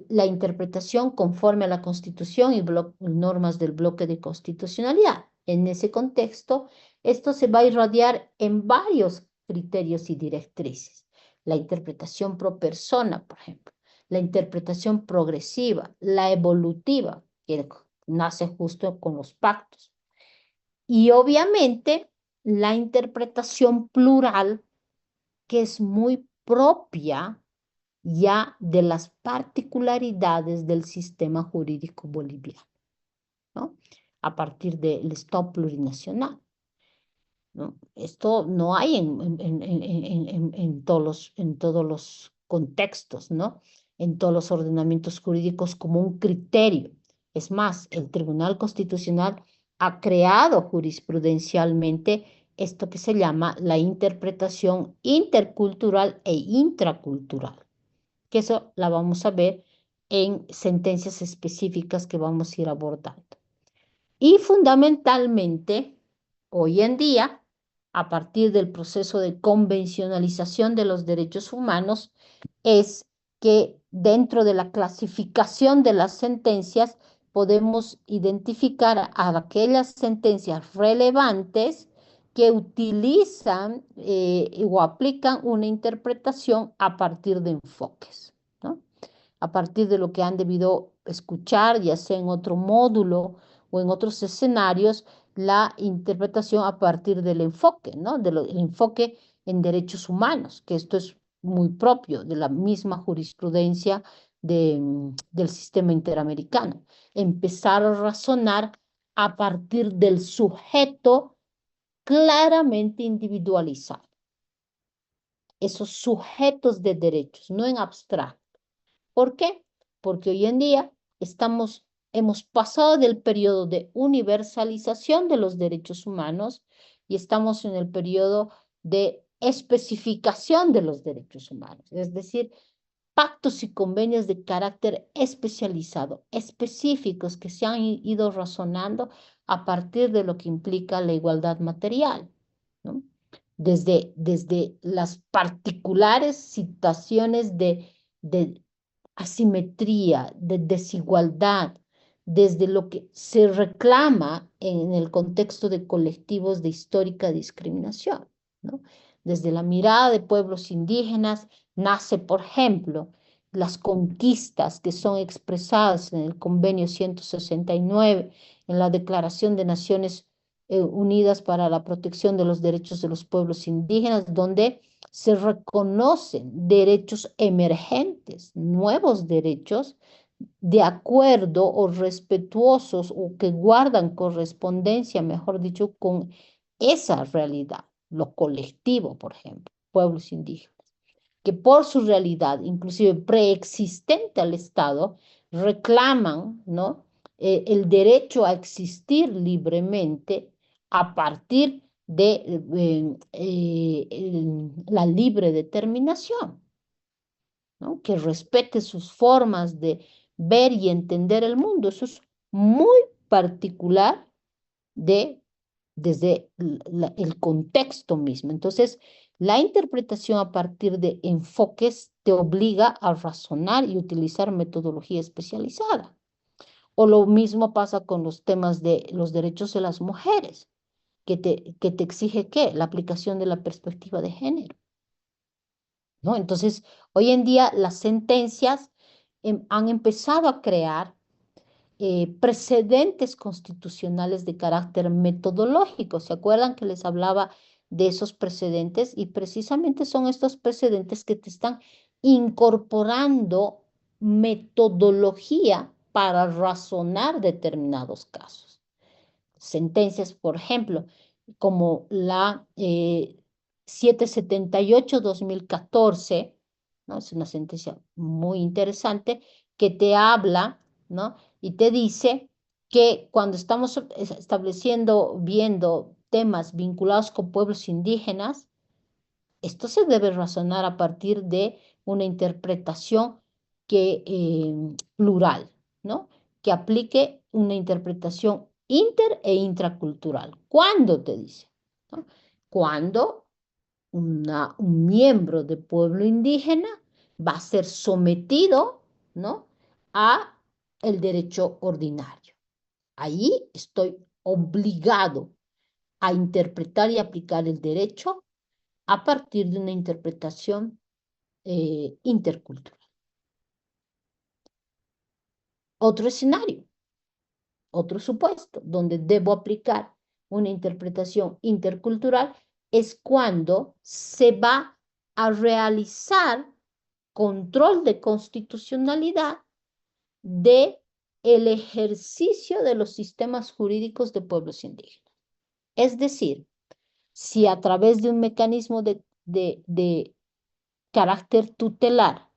La interpretación conforme a la Constitución y normas del bloque de constitucionalidad. En ese contexto, esto se va a irradiar en varios criterios y directrices. La interpretación pro persona, por ejemplo, la interpretación progresiva, la evolutiva, que nace justo con los pactos. Y obviamente la interpretación plural, que es muy propia ya de las particularidades del sistema jurídico boliviano, ¿no? A partir del Estado plurinacional, ¿no? Esto no hay en todos los contextos, ¿no? En todos los ordenamientos jurídicos como un criterio. Es más, el Tribunal Constitucional ha creado jurisprudencialmente esto que se llama la interpretación intercultural e intracultural, que eso la vamos a ver en sentencias específicas que vamos a ir abordando. Y fundamentalmente, hoy en día, a partir del proceso de convencionalización de los derechos humanos, es que dentro de la clasificación de las sentencias podemos identificar a aquellas sentencias relevantes que utilizan o aplican una interpretación a partir de enfoques, ¿no? A partir de lo que han debido escuchar, ya sea en otro módulo o en otros escenarios, la interpretación a partir del enfoque, ¿no? El enfoque en derechos humanos, que esto es muy propio de la misma jurisprudencia del sistema interamericano. Empezar a razonar a partir del sujeto claramente individualizado. Esos sujetos de derechos, no en abstracto. ¿Por qué? Porque hoy en día hemos pasado del periodo de universalización de los derechos humanos y estamos en el periodo de especificación de los derechos humanos, es decir, pactos y convenios de carácter especializado, específicos que se han ido razonando a partir de lo que implica la igualdad material, ¿no? Desde las particulares situaciones de asimetría, de desigualdad, desde lo que se reclama en el contexto de colectivos de histórica discriminación, ¿no? Desde la mirada de pueblos indígenas nace, por ejemplo, las conquistas que son expresadas en el Convenio 169, en la Declaración de Naciones Unidas para la Protección de los Derechos de los Pueblos Indígenas, donde se reconocen derechos emergentes, nuevos derechos, de acuerdo o respetuosos o que guardan correspondencia, mejor dicho, con esa realidad, lo colectivo, por ejemplo, pueblos indígenas, que por su realidad, inclusive preexistente al Estado, reclaman, ¿no? El derecho a existir libremente a partir de la libre determinación, ¿no? Que respete sus formas de ver y entender el mundo. Eso es muy particular desde el contexto mismo. Entonces, la interpretación a partir de enfoques te obliga a razonar y utilizar metodología especializada. O lo mismo pasa con los temas de los derechos de las mujeres, que te exige ¿qué? La aplicación de la perspectiva de género, ¿no? Entonces, hoy en día las sentencias han empezado a crear precedentes constitucionales de carácter metodológico. ¿Se acuerdan que les hablaba de esos precedentes? Y precisamente son estos precedentes que te están incorporando metodología para razonar determinados casos. Sentencias, por ejemplo, como la 778-2014, ¿no? Es una sentencia muy interesante que te habla, ¿no? Y te dice que cuando estamos viendo temas vinculados con pueblos indígenas, esto se debe razonar a partir de una interpretación plural, ¿no? Que aplique una interpretación e intracultural. ¿Cuándo te dice? ¿No? Cuando un miembro de pueblo indígena va a ser sometido, ¿no? a el derecho ordinario. Ahí estoy obligado a interpretar y aplicar el derecho a partir de una interpretación intercultural. Otro escenario, otro supuesto, donde debo aplicar una interpretación intercultural es cuando se va a realizar control de constitucionalidad de el ejercicio de los sistemas jurídicos de pueblos indígenas. Es decir, si a través de un mecanismo de carácter tutelar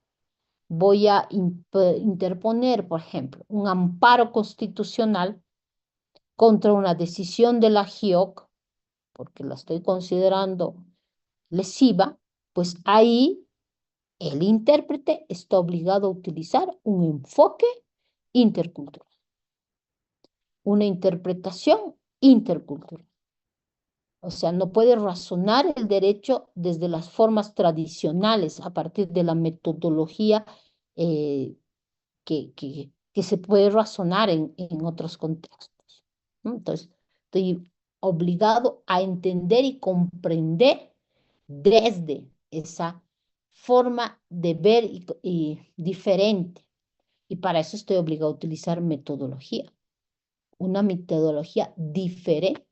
voy a interponer, por ejemplo, un amparo constitucional contra una decisión de la GIOC, porque la estoy considerando lesiva, pues ahí el intérprete está obligado a utilizar un enfoque intercultural, una interpretación intercultural. O sea, no puede razonar el derecho desde las formas tradicionales a partir de la metodología eh, que se puede razonar en otros contextos, ¿no? Entonces, estoy obligado a entender y comprender desde esa forma de ver y diferente. Y para eso estoy obligado a utilizar metodología, una metodología diferente.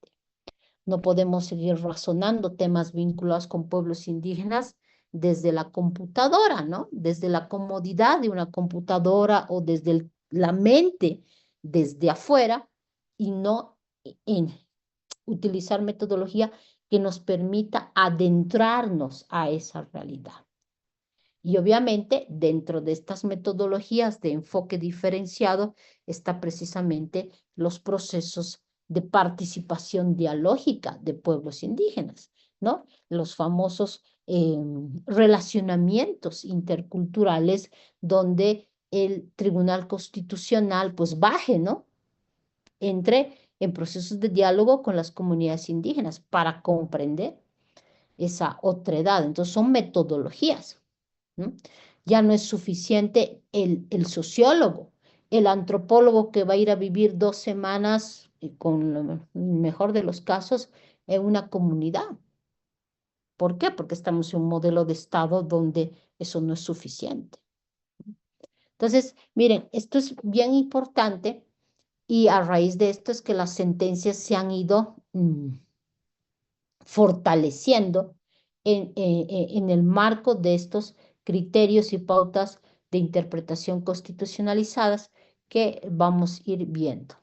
No podemos seguir razonando temas vinculados con pueblos indígenas desde la computadora, ¿no? Desde la comodidad de una computadora o desde la mente, desde afuera, y no en utilizar metodología que nos permita adentrarnos a esa realidad. Y obviamente dentro de estas metodologías de enfoque diferenciado está precisamente los procesos de participación dialógica de pueblos indígenas, ¿no? Los famosos relacionamientos interculturales donde el Tribunal Constitucional pues baje, ¿no? Entre en procesos de diálogo con las comunidades indígenas para comprender esa otredad. Entonces son metodologías, ¿no? Ya no es suficiente el sociólogo, el antropólogo que va a ir a vivir 2 semanas, con lo mejor de los casos, en una comunidad. ¿Por qué? Porque estamos en un modelo de Estado donde eso no es suficiente. Entonces, miren, esto es bien importante y a raíz de esto es que las sentencias se han ido fortaleciendo en el marco de estos criterios y pautas de interpretación constitucionalizadas que vamos a ir viendo.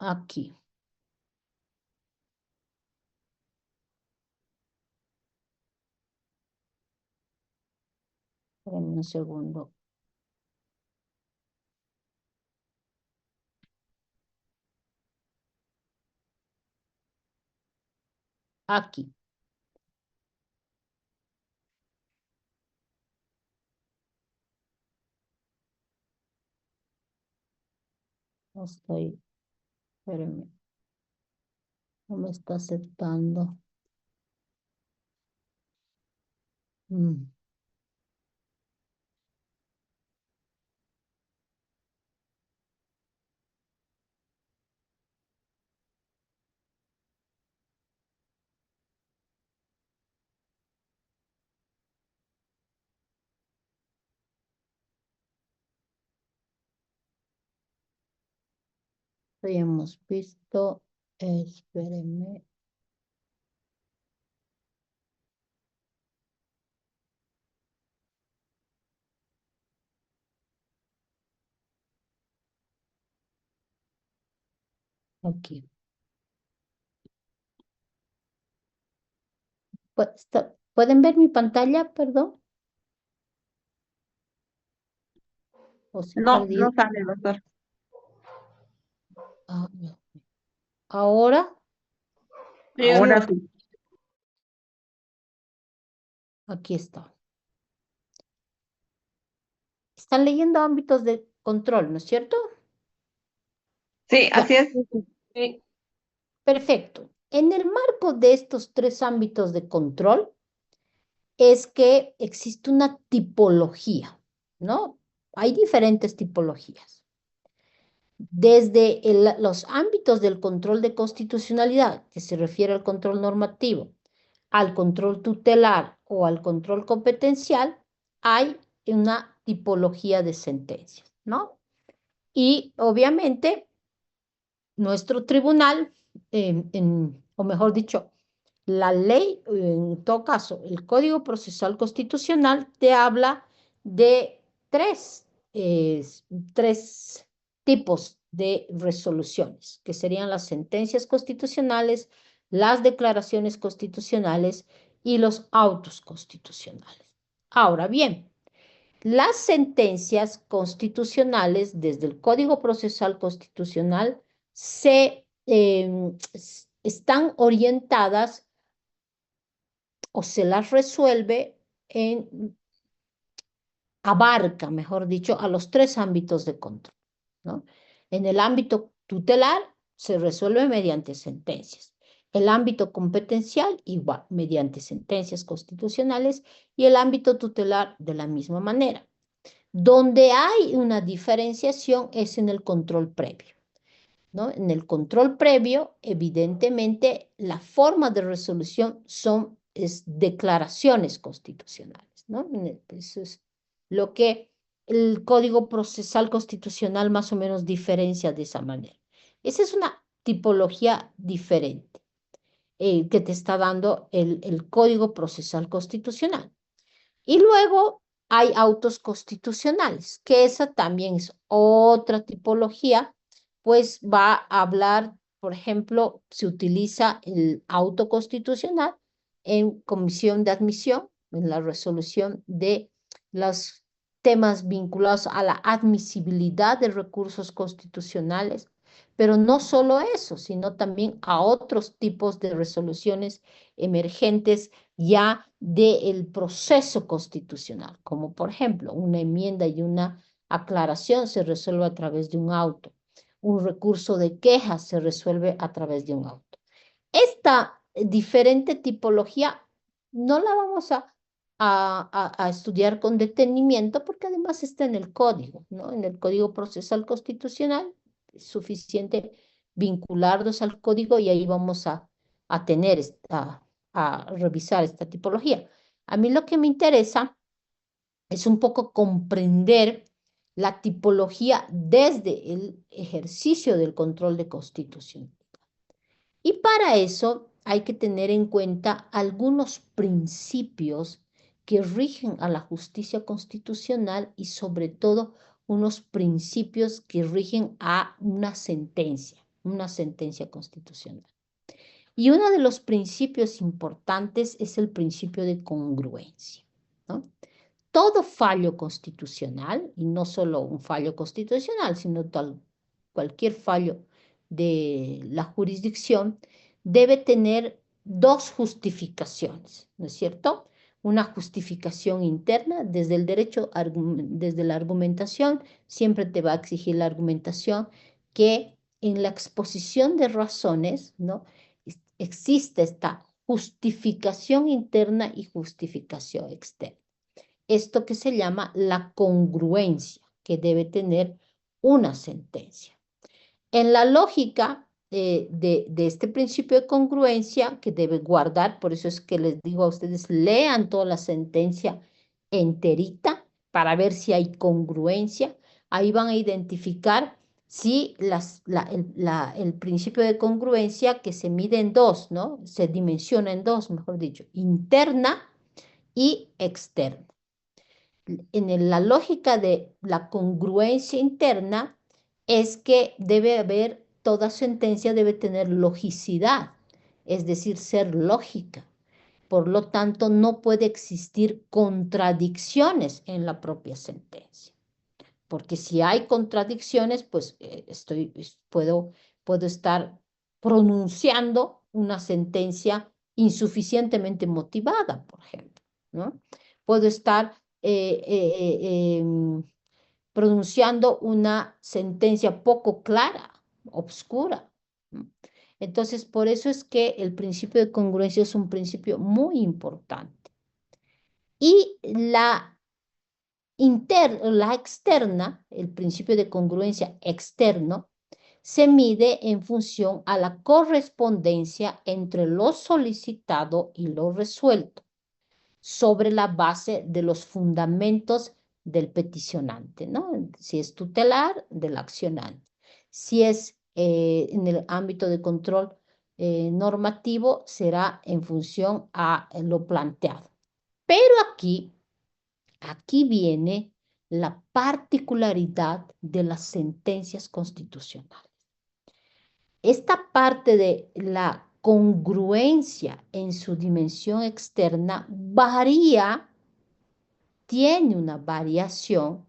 Aquí. Espérenme un segundo. Aquí. No estoy, espérenme. No me está aceptando. Hemos visto, espérenme. Aquí. ¿Pueden ver mi pantalla, perdón? ¿O se No, perdido? no sale, doctor. Ah, no. Ahora, Ahora sí. aquí está. Están leyendo ámbitos de control, ¿no es cierto? Sí, Ya, así es. Sí. perfecto. En el marco de estos 3 ámbitos de control es que existe una tipología, ¿no? Hay diferentes tipologías. Desde los ámbitos del control de constitucionalidad, que se refiere al control normativo, al control tutelar o al control competencial, hay una tipología de sentencias, ¿no? Y obviamente nuestro tribunal, o mejor dicho, la ley, en todo caso, el Código Procesal Constitucional te habla de eh, tres tipos de resoluciones, que serían las sentencias constitucionales, las declaraciones constitucionales y los autos constitucionales. Ahora bien, las sentencias constitucionales desde el Código Procesal Constitucional están orientadas o se las resuelve abarca, mejor dicho, a los 3 ámbitos de control, ¿no? En el ámbito tutelar se resuelve mediante sentencias. El ámbito competencial, igual, mediante sentencias constitucionales, y el ámbito tutelar de la misma manera. Donde hay una diferenciación es en el control previo, ¿no? En el control previo, evidentemente, la forma de resolución es declaraciones constitucionales, ¿no? Eso es lo que el Código Procesal Constitucional más o menos diferencia de esa manera. Esa es una tipología diferente que te está dando el Código Procesal Constitucional. Y luego hay autos constitucionales, que esa también es otra tipología, pues va a hablar, por ejemplo, se utiliza el auto constitucional en comisión de admisión, en la resolución de los temas vinculados a la admisibilidad de recursos constitucionales, pero no solo eso, sino también a otros tipos de resoluciones emergentes ya del proceso constitucional, como por ejemplo una enmienda y una aclaración se resuelve a través de un auto, un recurso de queja se resuelve a través de un auto. Esta diferente tipología no la vamos a estudiar con detenimiento porque además está en el código, ¿no? En el Código Procesal Constitucional es suficiente vincularlos al código y ahí vamos a tener a revisar esta tipología. A mí lo que me interesa es un poco comprender la tipología desde el ejercicio del control de constitución. Y para eso hay que tener en cuenta algunos principios que rigen a la justicia constitucional y sobre todo unos principios que rigen a una sentencia constitucional. Y uno de los principios importantes es el principio de congruencia, ¿no? Todo fallo constitucional, y no solo un fallo constitucional, sino cualquier fallo de la jurisdicción, debe tener 2 justificaciones, ¿no es cierto? Una justificación interna, desde el derecho, desde la argumentación, siempre te va a exigir la argumentación que en la exposición de razones, ¿no? Existe esta justificación interna y justificación externa. Esto que se llama la congruencia que debe tener una sentencia. En la lógica de este principio de congruencia que debe guardar, por eso es que les digo a ustedes, lean toda la sentencia enterita para ver si hay congruencia. Ahí van a identificar si el principio de congruencia que se mide en 2, ¿no? Se dimensiona en 2, mejor dicho, interna y externa. En la lógica de la congruencia interna es que debe haber, toda sentencia debe tener logicidad, es decir, ser lógica. Por lo tanto, no puede existir contradicciones en la propia sentencia. Porque si hay contradicciones, pues puedo estar pronunciando una sentencia insuficientemente motivada, por ejemplo, ¿no? Puedo estar pronunciando una sentencia poco clara, obscura, ¿no? Entonces, por eso es que el principio de congruencia es un principio muy importante. Y la externa, el principio de congruencia externo, se mide en función a la correspondencia entre lo solicitado y lo resuelto, sobre la base de los fundamentos del peticionante, ¿no? Si es tutelar, del accionante. Si es en el ámbito de control normativo, será en función a lo planteado. Pero aquí viene la particularidad de las sentencias constitucionales. Esta parte de la congruencia en su dimensión externa varía, tiene una variación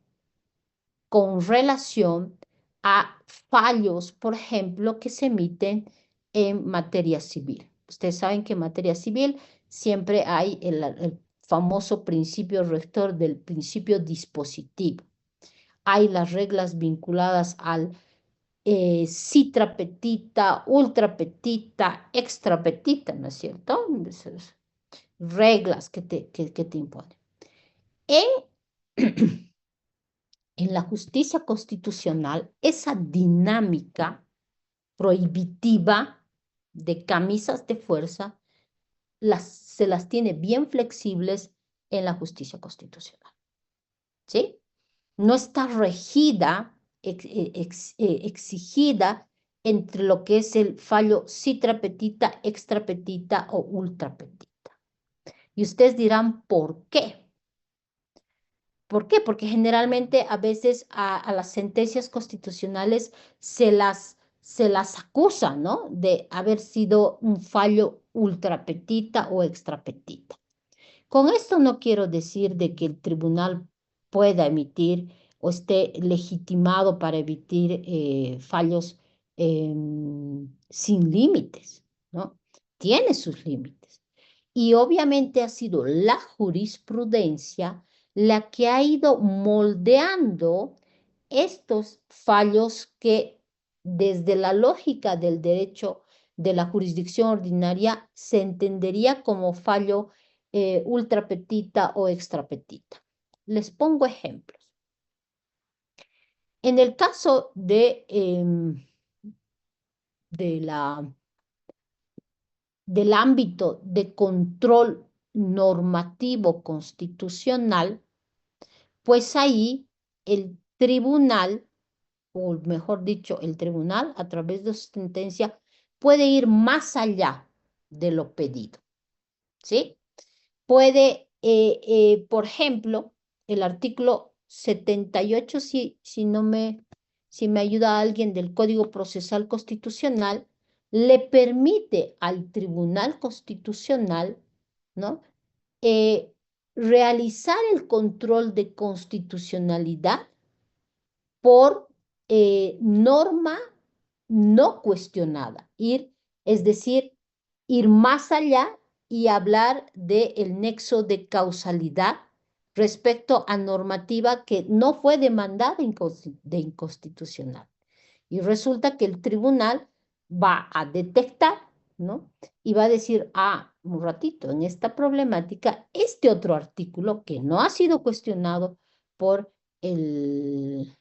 con relación a fallos, por ejemplo, que se emiten en materia civil. Ustedes saben que en materia civil siempre hay el famoso principio rector del principio dispositivo. Hay las reglas vinculadas al citra petita, ultra petita, extra petita, ¿no es cierto? Esas reglas que te imponen. En la justicia constitucional, esa dinámica prohibitiva de camisas de fuerza se las tiene bien flexibles en la justicia constitucional. ¿Sí? No está regida, exigida entre lo que es el fallo citra petita, extra petita o ultra petita. Y ustedes dirán, ¿por qué? ¿Por qué? Porque generalmente a veces a las sentencias constitucionales se las acusa, ¿no? De haber sido un fallo ultra petita o extra petita. Con esto no quiero decir de que el tribunal pueda emitir o esté legitimado para emitir fallos sin límites, ¿no? Tiene sus límites. Y obviamente ha sido la jurisprudencia la que ha ido moldeando estos fallos que desde la lógica del derecho de la jurisdicción ordinaria se entendería como fallo ultra petita o extra petita. Les pongo ejemplos. En el caso del ámbito de control normativo constitucional, pues ahí el tribunal, o mejor dicho, el tribunal a través de su sentencia puede ir más allá de lo pedido, ¿sí? Puede, por ejemplo, el artículo 78, si me ayuda alguien del Código Procesal Constitucional, le permite al Tribunal Constitucional, ¿no? Realizar el control de constitucionalidad por norma no cuestionada, es decir, ir más allá y hablar del nexo de causalidad respecto a normativa que no fue demandada de inconstitucional. Y resulta que el tribunal va a detectar, ¿no? Y va a decir, un ratito, en esta problemática, este otro artículo que no ha sido cuestionado por el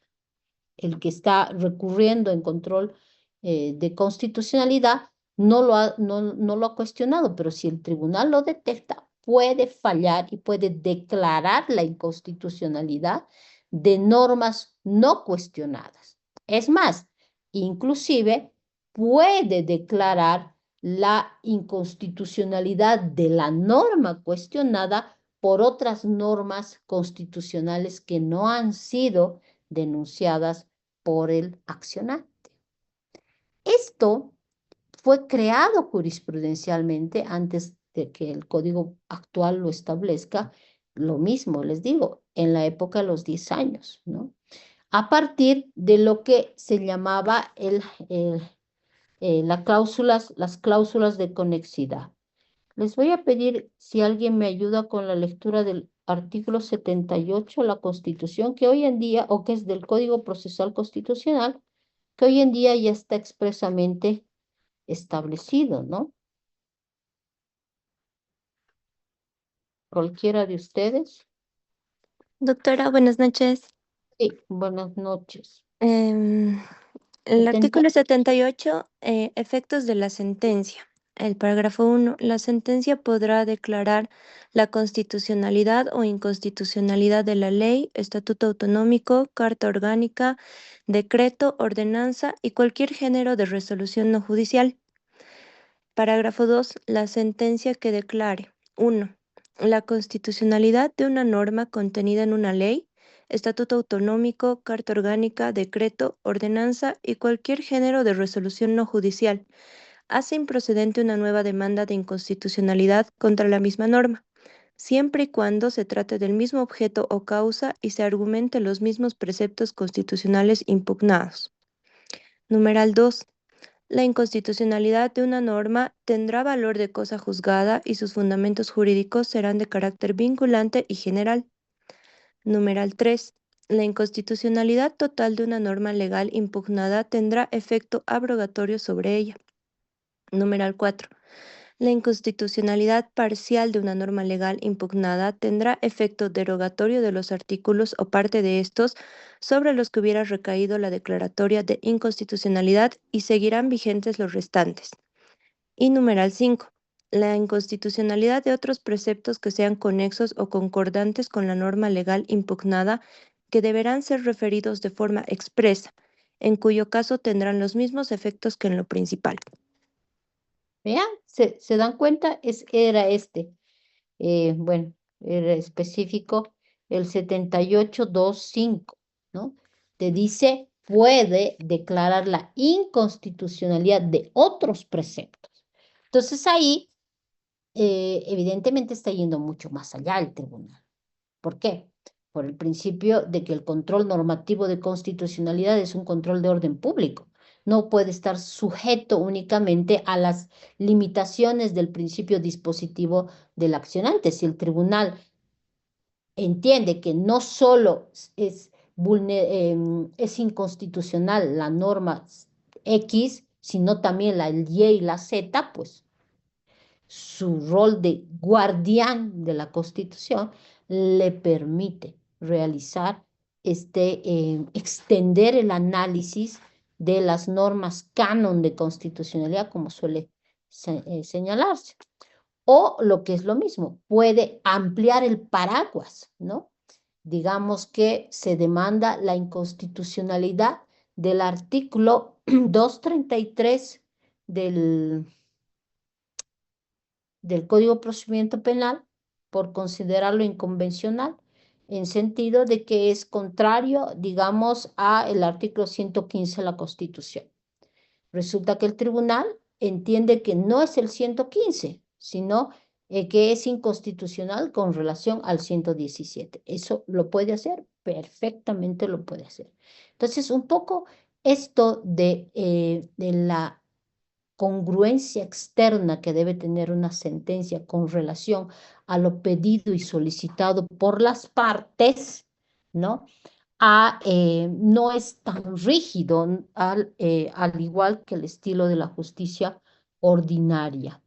que está recurriendo en control de constitucionalidad, no lo ha cuestionado, pero si el tribunal lo detecta, puede fallar y puede declarar la inconstitucionalidad de normas no cuestionadas. Es más, inclusive puede declarar la inconstitucionalidad de la norma cuestionada por otras normas constitucionales que no han sido denunciadas por el accionante. Esto fue creado jurisprudencialmente antes de que el código actual lo establezca. Lo mismo, les digo, en la época de los 10 años, ¿no? A partir de lo que se llamaba las cláusulas de conexidad. Les voy a pedir si alguien me ayuda con la lectura del artículo 78 de la Constitución, que hoy en día, o que es del Código Procesal Constitucional, que hoy en día ya está expresamente establecido, ¿no? Cualquiera de ustedes. Doctora, buenas noches. Sí, buenas noches. El 70. artículo 78, efectos de la sentencia. El párrafo 1. La sentencia podrá declarar la constitucionalidad o inconstitucionalidad de la ley, estatuto autonómico, carta orgánica, decreto, ordenanza y cualquier género de resolución no judicial. Párrafo 2. La sentencia que declare 1. La constitucionalidad de una norma contenida en una ley, estatuto autonómico, carta orgánica, decreto, ordenanza y cualquier género de resolución no judicial, hace improcedente una nueva demanda de inconstitucionalidad contra la misma norma, siempre y cuando se trate del mismo objeto o causa y se argumente los mismos preceptos constitucionales impugnados. Numeral 2. La inconstitucionalidad de una norma tendrá valor de cosa juzgada y sus fundamentos jurídicos serán de carácter vinculante y general. Numeral 3. La inconstitucionalidad total de una norma legal impugnada tendrá efecto abrogatorio sobre ella. Numeral 4. La inconstitucionalidad parcial de una norma legal impugnada tendrá efecto derogatorio de los artículos o parte de estos sobre los que hubiera recaído la declaratoria de inconstitucionalidad y seguirán vigentes los restantes. Y numeral 5. La inconstitucionalidad de otros preceptos que sean conexos o concordantes con la norma legal impugnada, que deberán ser referidos de forma expresa, en cuyo caso tendrán los mismos efectos que en lo principal. Vean, ¿se dan cuenta? Era bueno, era específico el 78.2.5, ¿no? Te dice, puede declarar la inconstitucionalidad de otros preceptos. Entonces ahí, evidentemente está yendo mucho más allá el tribunal. ¿Por qué? Por el principio de que el control normativo de constitucionalidad es un control de orden público. No puede estar sujeto únicamente a las limitaciones del principio dispositivo del accionante. Si el tribunal entiende que no solo es inconstitucional la norma X, sino también la Y y la Z, pues su rol de guardián de la Constitución le permite realizar extender el análisis de las normas canon de constitucionalidad, como suele señalarse. O lo que es lo mismo, puede ampliar el paraguas, ¿no? Digamos que se demanda la inconstitucionalidad del artículo 233 del Código de Procedimiento Penal por considerarlo inconvencional, en sentido de que es contrario, digamos, al artículo 115 de la Constitución. Resulta que el tribunal entiende que no es el 115, sino que es inconstitucional con relación al 117. Eso lo puede hacer, perfectamente lo puede hacer. Entonces, un poco esto de la congruencia externa que debe tener una sentencia con relación a lo pedido y solicitado por las partes, ¿no? No es tan rígido al igual que el estilo de la justicia ordinaria.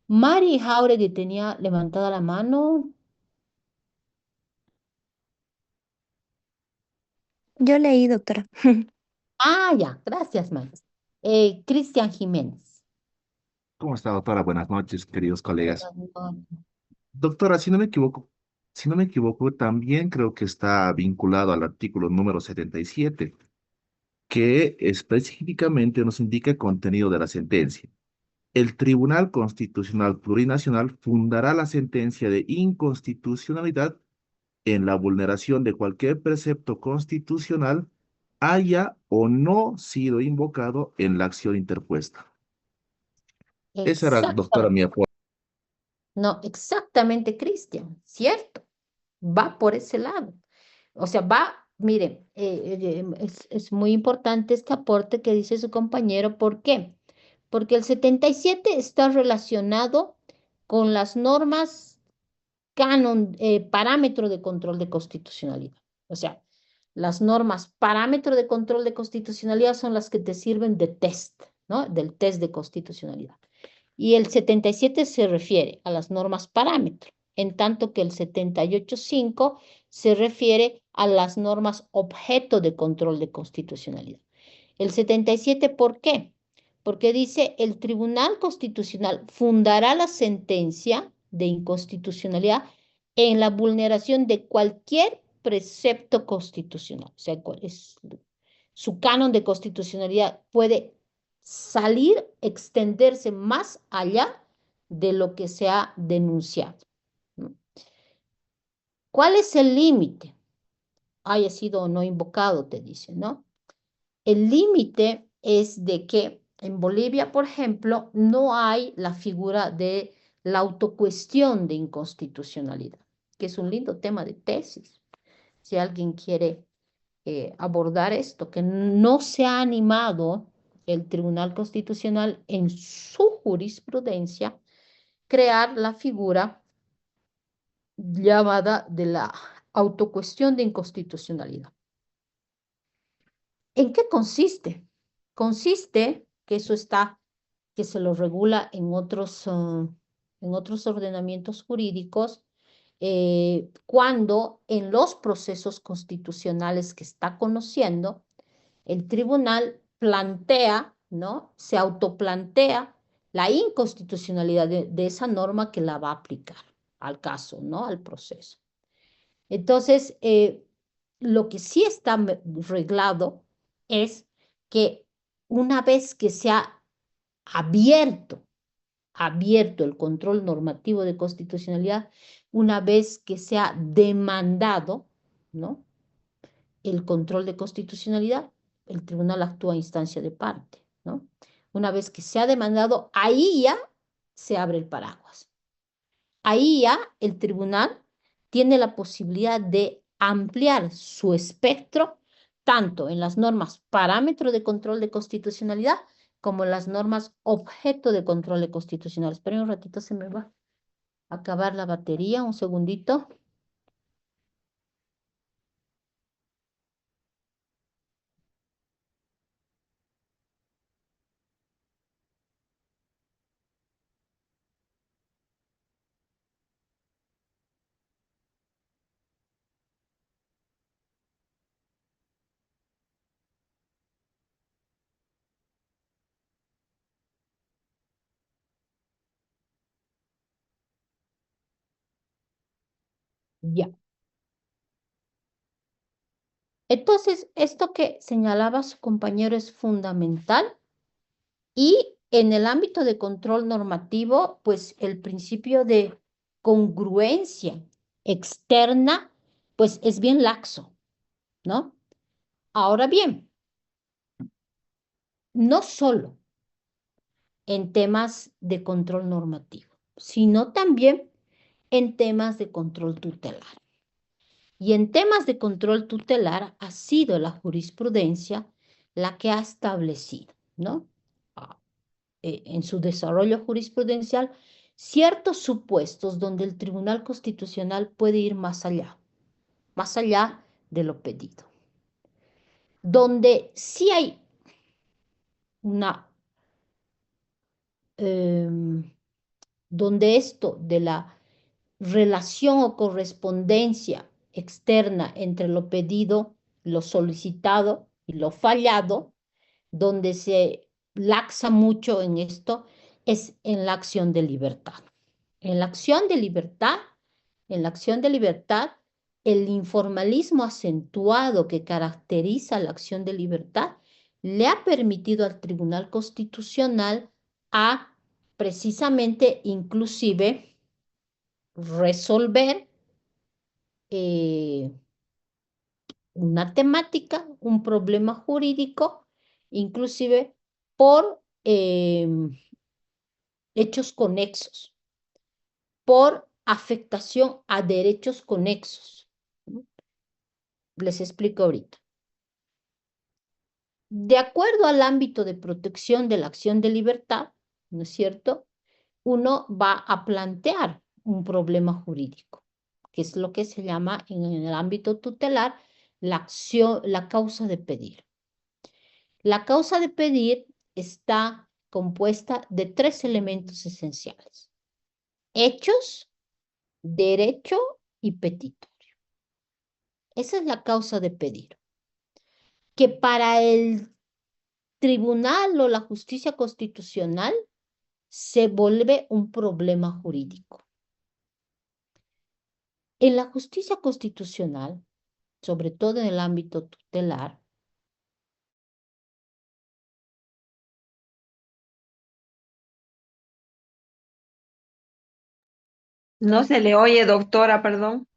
Mari Jauregui tenía levantada la mano. Yo leí, doctora. Ya, gracias, Mari. Cristian Jiménez. ¿Cómo está, doctora? Buenas noches, queridos colegas. No, Doctora, si no me equivoco, también creo que está vinculado al artículo número 77, que específicamente nos indica el contenido de la sentencia. El Tribunal Constitucional Plurinacional fundará la sentencia de inconstitucionalidad en la vulneración de cualquier precepto constitucional haya o no sido invocado en la acción interpuesta. Esa era, doctora, mi aporte. No, exactamente, Cristian, cierto, va por ese lado. O sea, miren, es muy importante este aporte que dice su compañero. ¿Por qué? Porque el 77 está relacionado con las normas canon, parámetro de control de constitucionalidad. O sea, las normas parámetro de control de constitucionalidad son las que te sirven de test, ¿no? Del test de constitucionalidad. Y el 77 se refiere a las normas parámetro, en tanto que el 78.5 se refiere a las normas objeto de control de constitucionalidad. El 77, ¿por qué? Porque dice, el Tribunal Constitucional fundará la sentencia de inconstitucionalidad en la vulneración de cualquier precepto constitucional. O sea, su canon de constitucionalidad puede salir, extenderse más allá de lo que se ha denunciado, ¿no? ¿Cuál es el límite? Haya sido o no invocado, te dice, ¿no? El límite es de que En Bolivia, por ejemplo, no hay la figura de la autocuestión de inconstitucionalidad, que es un lindo tema de tesis. Si alguien quiere abordar esto, que no se ha animado el Tribunal Constitucional en su jurisprudencia crear la figura llamada de la autocuestión de inconstitucionalidad. ¿En qué consiste? Consiste que eso está, que se lo regula en otros ordenamientos jurídicos, cuando en los procesos constitucionales que está conociendo, el tribunal plantea, ¿no? Se autoplantea la inconstitucionalidad de esa norma que la va a aplicar al caso, ¿no? Al proceso. Entonces, lo que sí está reglado es que una vez que se ha abierto el control normativo de constitucionalidad, una vez que se ha demandado, ¿no? El control de constitucionalidad, el tribunal actúa a instancia de parte, ¿no? Una vez que se ha demandado, ahí ya se abre el paraguas. Ahí ya el tribunal tiene la posibilidad de ampliar su espectro tanto en las normas parámetro de control de constitucionalidad como en las normas objeto de control de constitucional. Esperen un ratito, se me va a acabar la batería, un segundito. Ya. Entonces, esto que señalaba su compañero es fundamental y en el ámbito de control normativo, pues el principio de congruencia externa, pues es bien laxo, ¿no? Ahora bien, no solo en temas de control normativo, sino también en temas de control tutelar. Y en temas de control tutelar ha sido la jurisprudencia la que ha establecido, ¿no? En su desarrollo jurisprudencial, ciertos supuestos donde el Tribunal Constitucional puede ir más allá de lo pedido. Donde sí hay una, donde esto de la relación o correspondencia externa entre lo pedido, lo solicitado y lo fallado, donde se laxa mucho en esto, es en la acción de libertad. En la acción de libertad, el informalismo acentuado que caracteriza la acción de libertad le ha permitido al Tribunal Constitucional a precisamente inclusive resolver una temática, un problema jurídico, inclusive por hechos conexos, por afectación a derechos conexos. Les explico ahorita. De acuerdo al ámbito de protección de la acción de libertad, ¿no es cierto? Uno va a plantear un problema jurídico, que es lo que se llama en el ámbito tutelar la causa de pedir. La causa de pedir está compuesta de 3 elementos esenciales: hechos, derecho y petitorio. Esa es la causa de pedir, que para el tribunal o la justicia constitucional se vuelve un problema jurídico. En la justicia constitucional, sobre todo en el ámbito tutelar, No se le oye, doctora, perdón.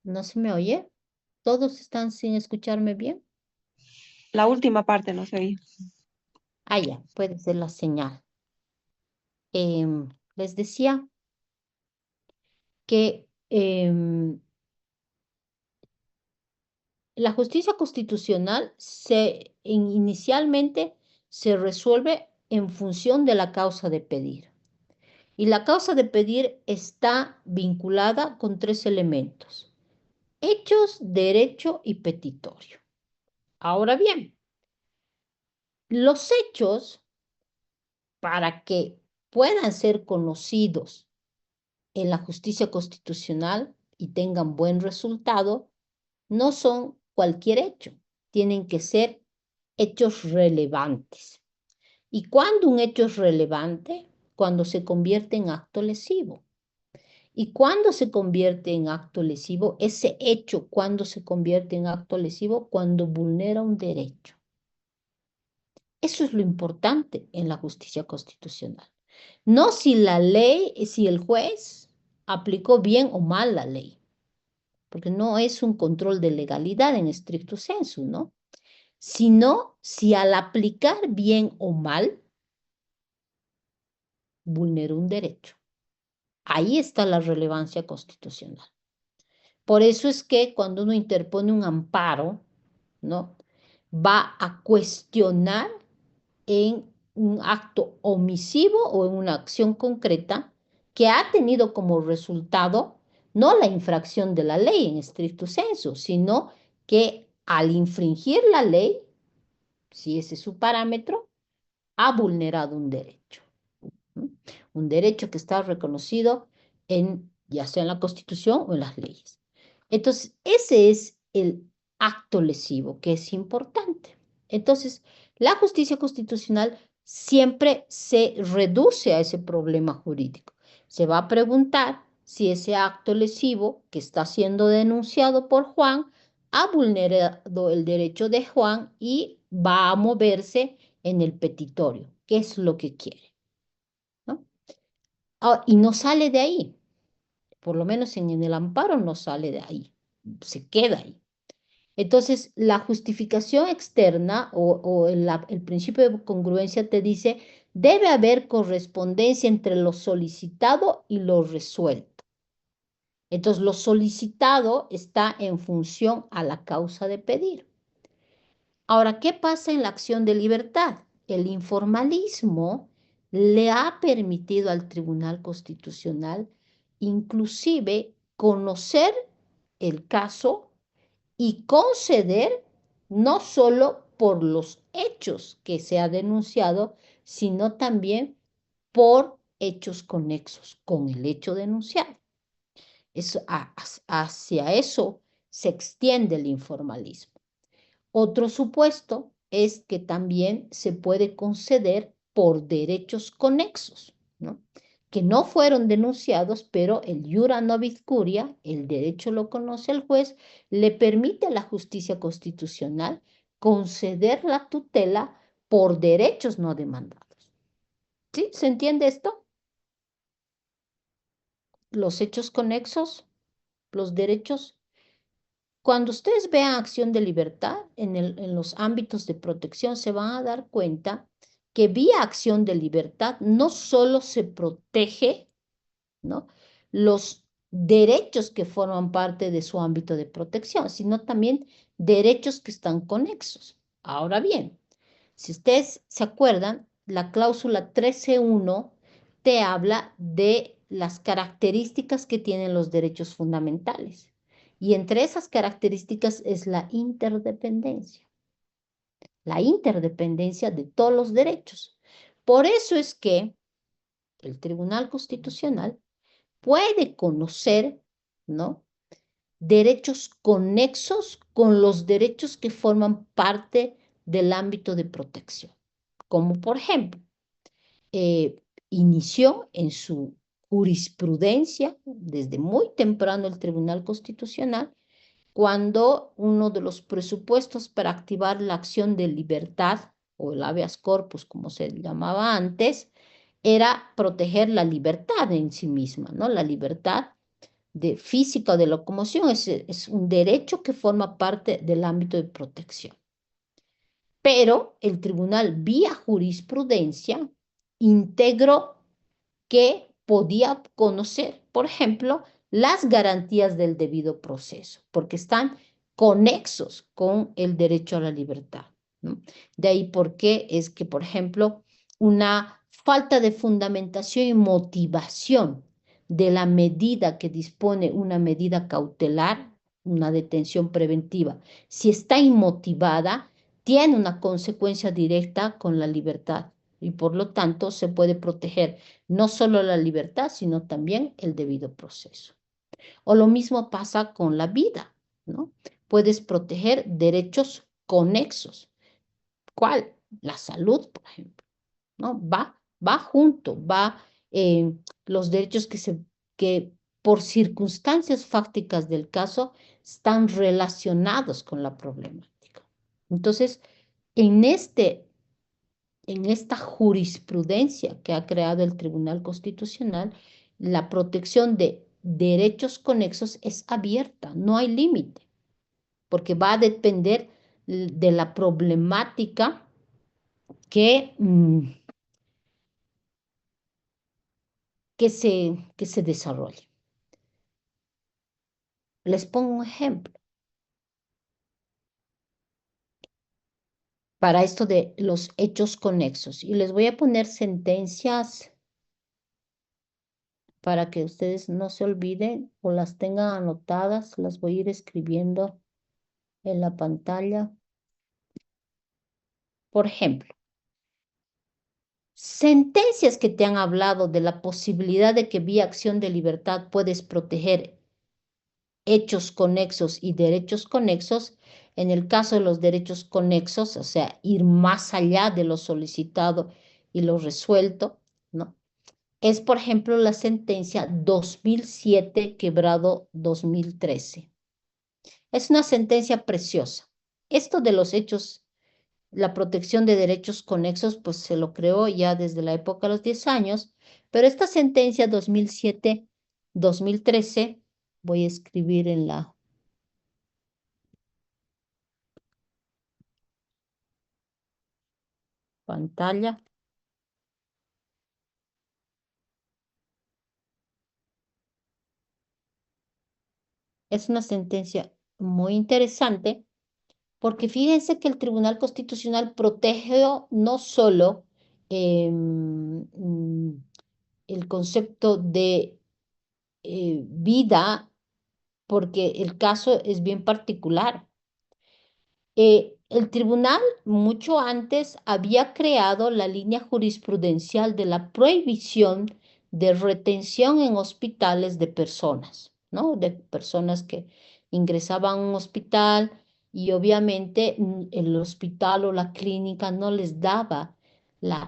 ¿no se me oye? ¿Todos están sin escucharme bien? La última parte no se oye. Ah, ya, puede ser la señal. Les decía que la justicia constitucional inicialmente se resuelve en función de la causa de pedir. Y la causa de pedir está vinculada con 3 elementos: hechos, derecho y petitorio. Ahora bien, los hechos, para que puedan ser conocidos en la justicia constitucional y tengan buen resultado, no son cualquier hecho, tienen que ser hechos relevantes. ¿Y cuándo un hecho es relevante? Cuando se convierte en acto lesivo. ¿Y cuándo se convierte en acto lesivo? Ese hecho, ¿cuándo se convierte en acto lesivo? Cuando vulnera un derecho. Eso es lo importante en la justicia constitucional. No si la ley, si el juez aplicó bien o mal la ley, porque no es un control de legalidad en estricto sensu, ¿no? Sino si al aplicar bien o mal, vulneró un derecho. Ahí está la relevancia constitucional. Por eso es que cuando uno interpone un amparo, ¿no? Va a cuestionar en un acto omisivo o en una acción concreta que ha tenido como resultado no la infracción de la ley en estricto sensu, sino que al infringir la ley, si ese es su parámetro, ha vulnerado un derecho. Un derecho que está reconocido ya sea en la Constitución o en las leyes. Entonces, ese es el acto lesivo que es importante. Entonces, la justicia constitucional siempre se reduce a ese problema jurídico. Se va a preguntar si ese acto lesivo que está siendo denunciado por Juan ha vulnerado el derecho de Juan y va a moverse en el petitorio, que es lo que quiere, ¿no? Y no sale de ahí, por lo menos en el amparo no sale de ahí, se queda ahí. Entonces, la justificación externa o el principio de congruencia te dice, debe haber correspondencia entre lo solicitado y lo resuelto. Entonces, lo solicitado está en función a la causa de pedir. Ahora, ¿qué pasa en la acción de libertad? El informalismo le ha permitido al Tribunal Constitucional inclusive conocer el caso y conceder no solo por los hechos que se ha denunciado, sino también por hechos conexos con el hecho denunciado. Hacia eso se extiende el informalismo. Otro supuesto es que también se puede conceder por derechos conexos, ¿no? Que no fueron denunciados, pero el iura nobis curia, el derecho lo conoce el juez, le permite a la justicia constitucional conceder la tutela por derechos no demandados. ¿Sí? ¿Se entiende esto? Los hechos conexos, los derechos. Cuando ustedes vean acción de libertad en los ámbitos de protección, se van a dar cuenta que vía acción de libertad no solo se protege, ¿no?, los derechos que forman parte de su ámbito de protección, sino también derechos que están conexos. Ahora bien, si ustedes se acuerdan, la cláusula 13.1 te habla de las características que tienen los derechos fundamentales. Y entre esas características es la interdependencia de todos los derechos. Por eso es que el Tribunal Constitucional puede conocer, ¿no?, derechos conexos con los derechos que forman parte del ámbito de protección. Como por ejemplo, inició en su jurisprudencia desde muy temprano el Tribunal Constitucional cuando uno de los presupuestos para activar la acción de libertad o el habeas corpus, como se llamaba antes, era proteger la libertad en sí misma, ¿no? La libertad de física o de locomoción es un derecho que forma parte del ámbito de protección. Pero el tribunal, vía jurisprudencia, integró que podía conocer, por ejemplo, las garantías del debido proceso, porque están conexos con el derecho a la libertad, ¿no? De ahí por qué es que, por ejemplo, una falta de fundamentación y motivación de la medida que dispone una medida cautelar, una detención preventiva, si está inmotivada, tiene una consecuencia directa con la libertad y por lo tanto se puede proteger no solo la libertad, sino también el debido proceso. O lo mismo pasa con la vida, ¿no? Puedes proteger derechos conexos. ¿Cuál? La salud, por ejemplo, ¿no? Va junto, va los derechos que por circunstancias fácticas del caso están relacionados con la problemática. Entonces, en esta jurisprudencia que ha creado el Tribunal Constitucional, la protección de derechos conexos es abierta, no hay límite, porque va a depender de la problemática que, que se desarrolle. Les pongo un ejemplo. Para esto de los hechos conexos, y les voy a poner sentencias para que ustedes no se olviden o las tengan anotadas, las voy a ir escribiendo en la pantalla. Por ejemplo, sentencias que te han hablado de la posibilidad de que vía acción de libertad puedes proteger hechos conexos y derechos conexos. En el caso de los derechos conexos, o sea, ir más allá de lo solicitado y lo resuelto, ¿no? Es, por ejemplo, la sentencia 2007/2013. Es una sentencia preciosa. Esto de los hechos, la protección de derechos conexos, pues se lo creó ya desde la época de los 10 años, pero esta sentencia 2007/2013, voy a escribir en la pantalla. Es una sentencia muy interesante porque fíjense que el Tribunal Constitucional protegió no solo el concepto de vida, porque el caso es bien particular. El tribunal mucho antes había creado la línea jurisprudencial de la prohibición de retención en hospitales de personas, ¿no? De personas que ingresaban a un hospital y obviamente el hospital o la clínica no les daba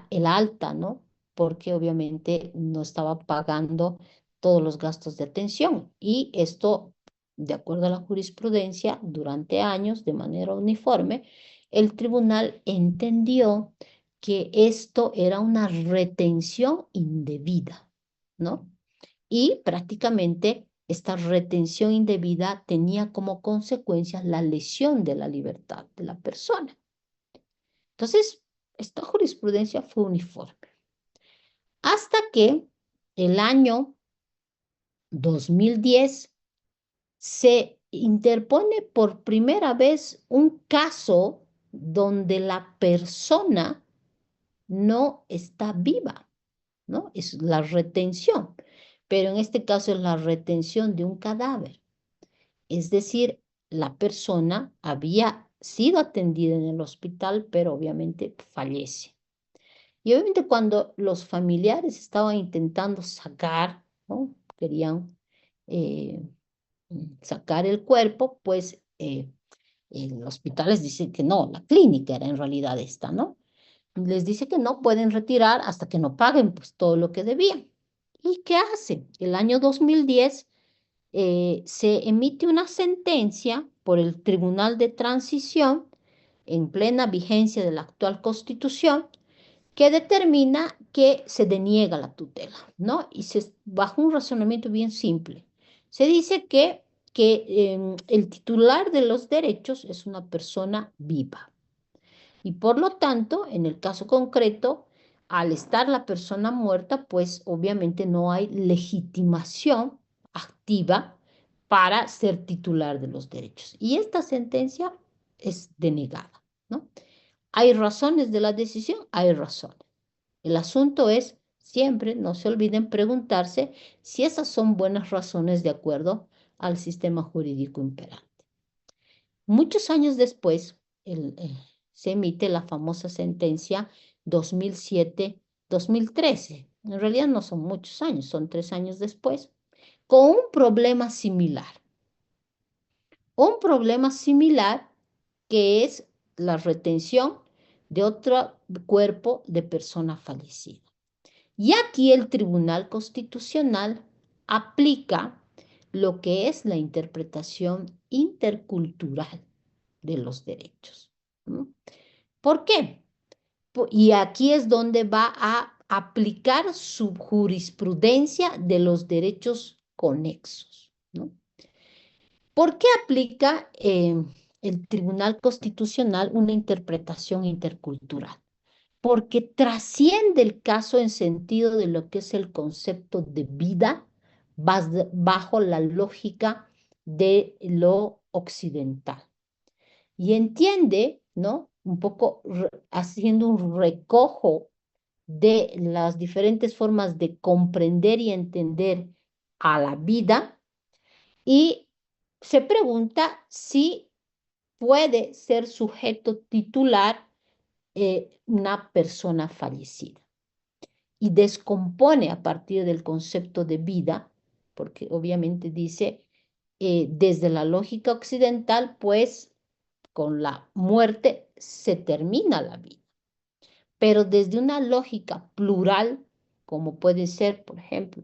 el alta, ¿no? Porque obviamente no estaba pagando todos los gastos de atención y esto, de acuerdo a la jurisprudencia, durante años, de manera uniforme, el tribunal entendió que esto era una retención indebida, ¿no? Y prácticamente esta retención indebida tenía como consecuencia la lesión de la libertad de la persona. Entonces, esta jurisprudencia fue uniforme. Hasta que el año 2010 se interpone por primera vez un caso donde la persona no está viva, ¿no? Es la retención, pero en este caso es la retención de un cadáver. Es decir, la persona había sido atendida en el hospital, pero obviamente fallece. Y obviamente cuando los familiares estaban intentando sacar, ¿no? Querían sacar el cuerpo, pues en hospitales dicen que no, la clínica era en realidad esta, ¿no? Les dice que no pueden retirar hasta que no paguen pues todo lo que debían. ¿Y qué hace? El año 2010 se emite una sentencia por el Tribunal de Transición en plena vigencia de la actual Constitución que determina que se deniega la tutela, ¿no? Y bajo un razonamiento bien simple. Se dice que el titular de los derechos es una persona viva. Y por lo tanto, en el caso concreto, al estar la persona muerta, pues obviamente no hay legitimación activa para ser titular de los derechos. Y esta sentencia es denegada, ¿no? ¿Hay razones de la decisión? Hay razones. El asunto es siempre, no se olviden preguntarse si esas son buenas razones de acuerdo al sistema jurídico imperante. Muchos años después, se emite la famosa sentencia 2007-2013. En realidad no son muchos años, son 3 años después, con un problema similar. Un problema similar que es la retención de otro cuerpo de persona fallecida. Y aquí el Tribunal Constitucional aplica lo que es la interpretación intercultural de los derechos. ¿No? ¿Por qué? Y aquí es donde va a aplicar su jurisprudencia de los derechos conexos. ¿No? ¿Por qué aplica el Tribunal Constitucional una interpretación intercultural? Porque trasciende el caso en sentido de lo que es el concepto de vida bajo la lógica de lo occidental. Y entiende, ¿no? Un poco haciendo un recojo de las diferentes formas de comprender y entender a la vida y se pregunta si puede ser sujeto titular una persona fallecida. Y descompone a partir del concepto de vida, porque obviamente dice, desde la lógica occidental, pues con la muerte se termina la vida. Pero desde una lógica plural, como puede ser, por ejemplo,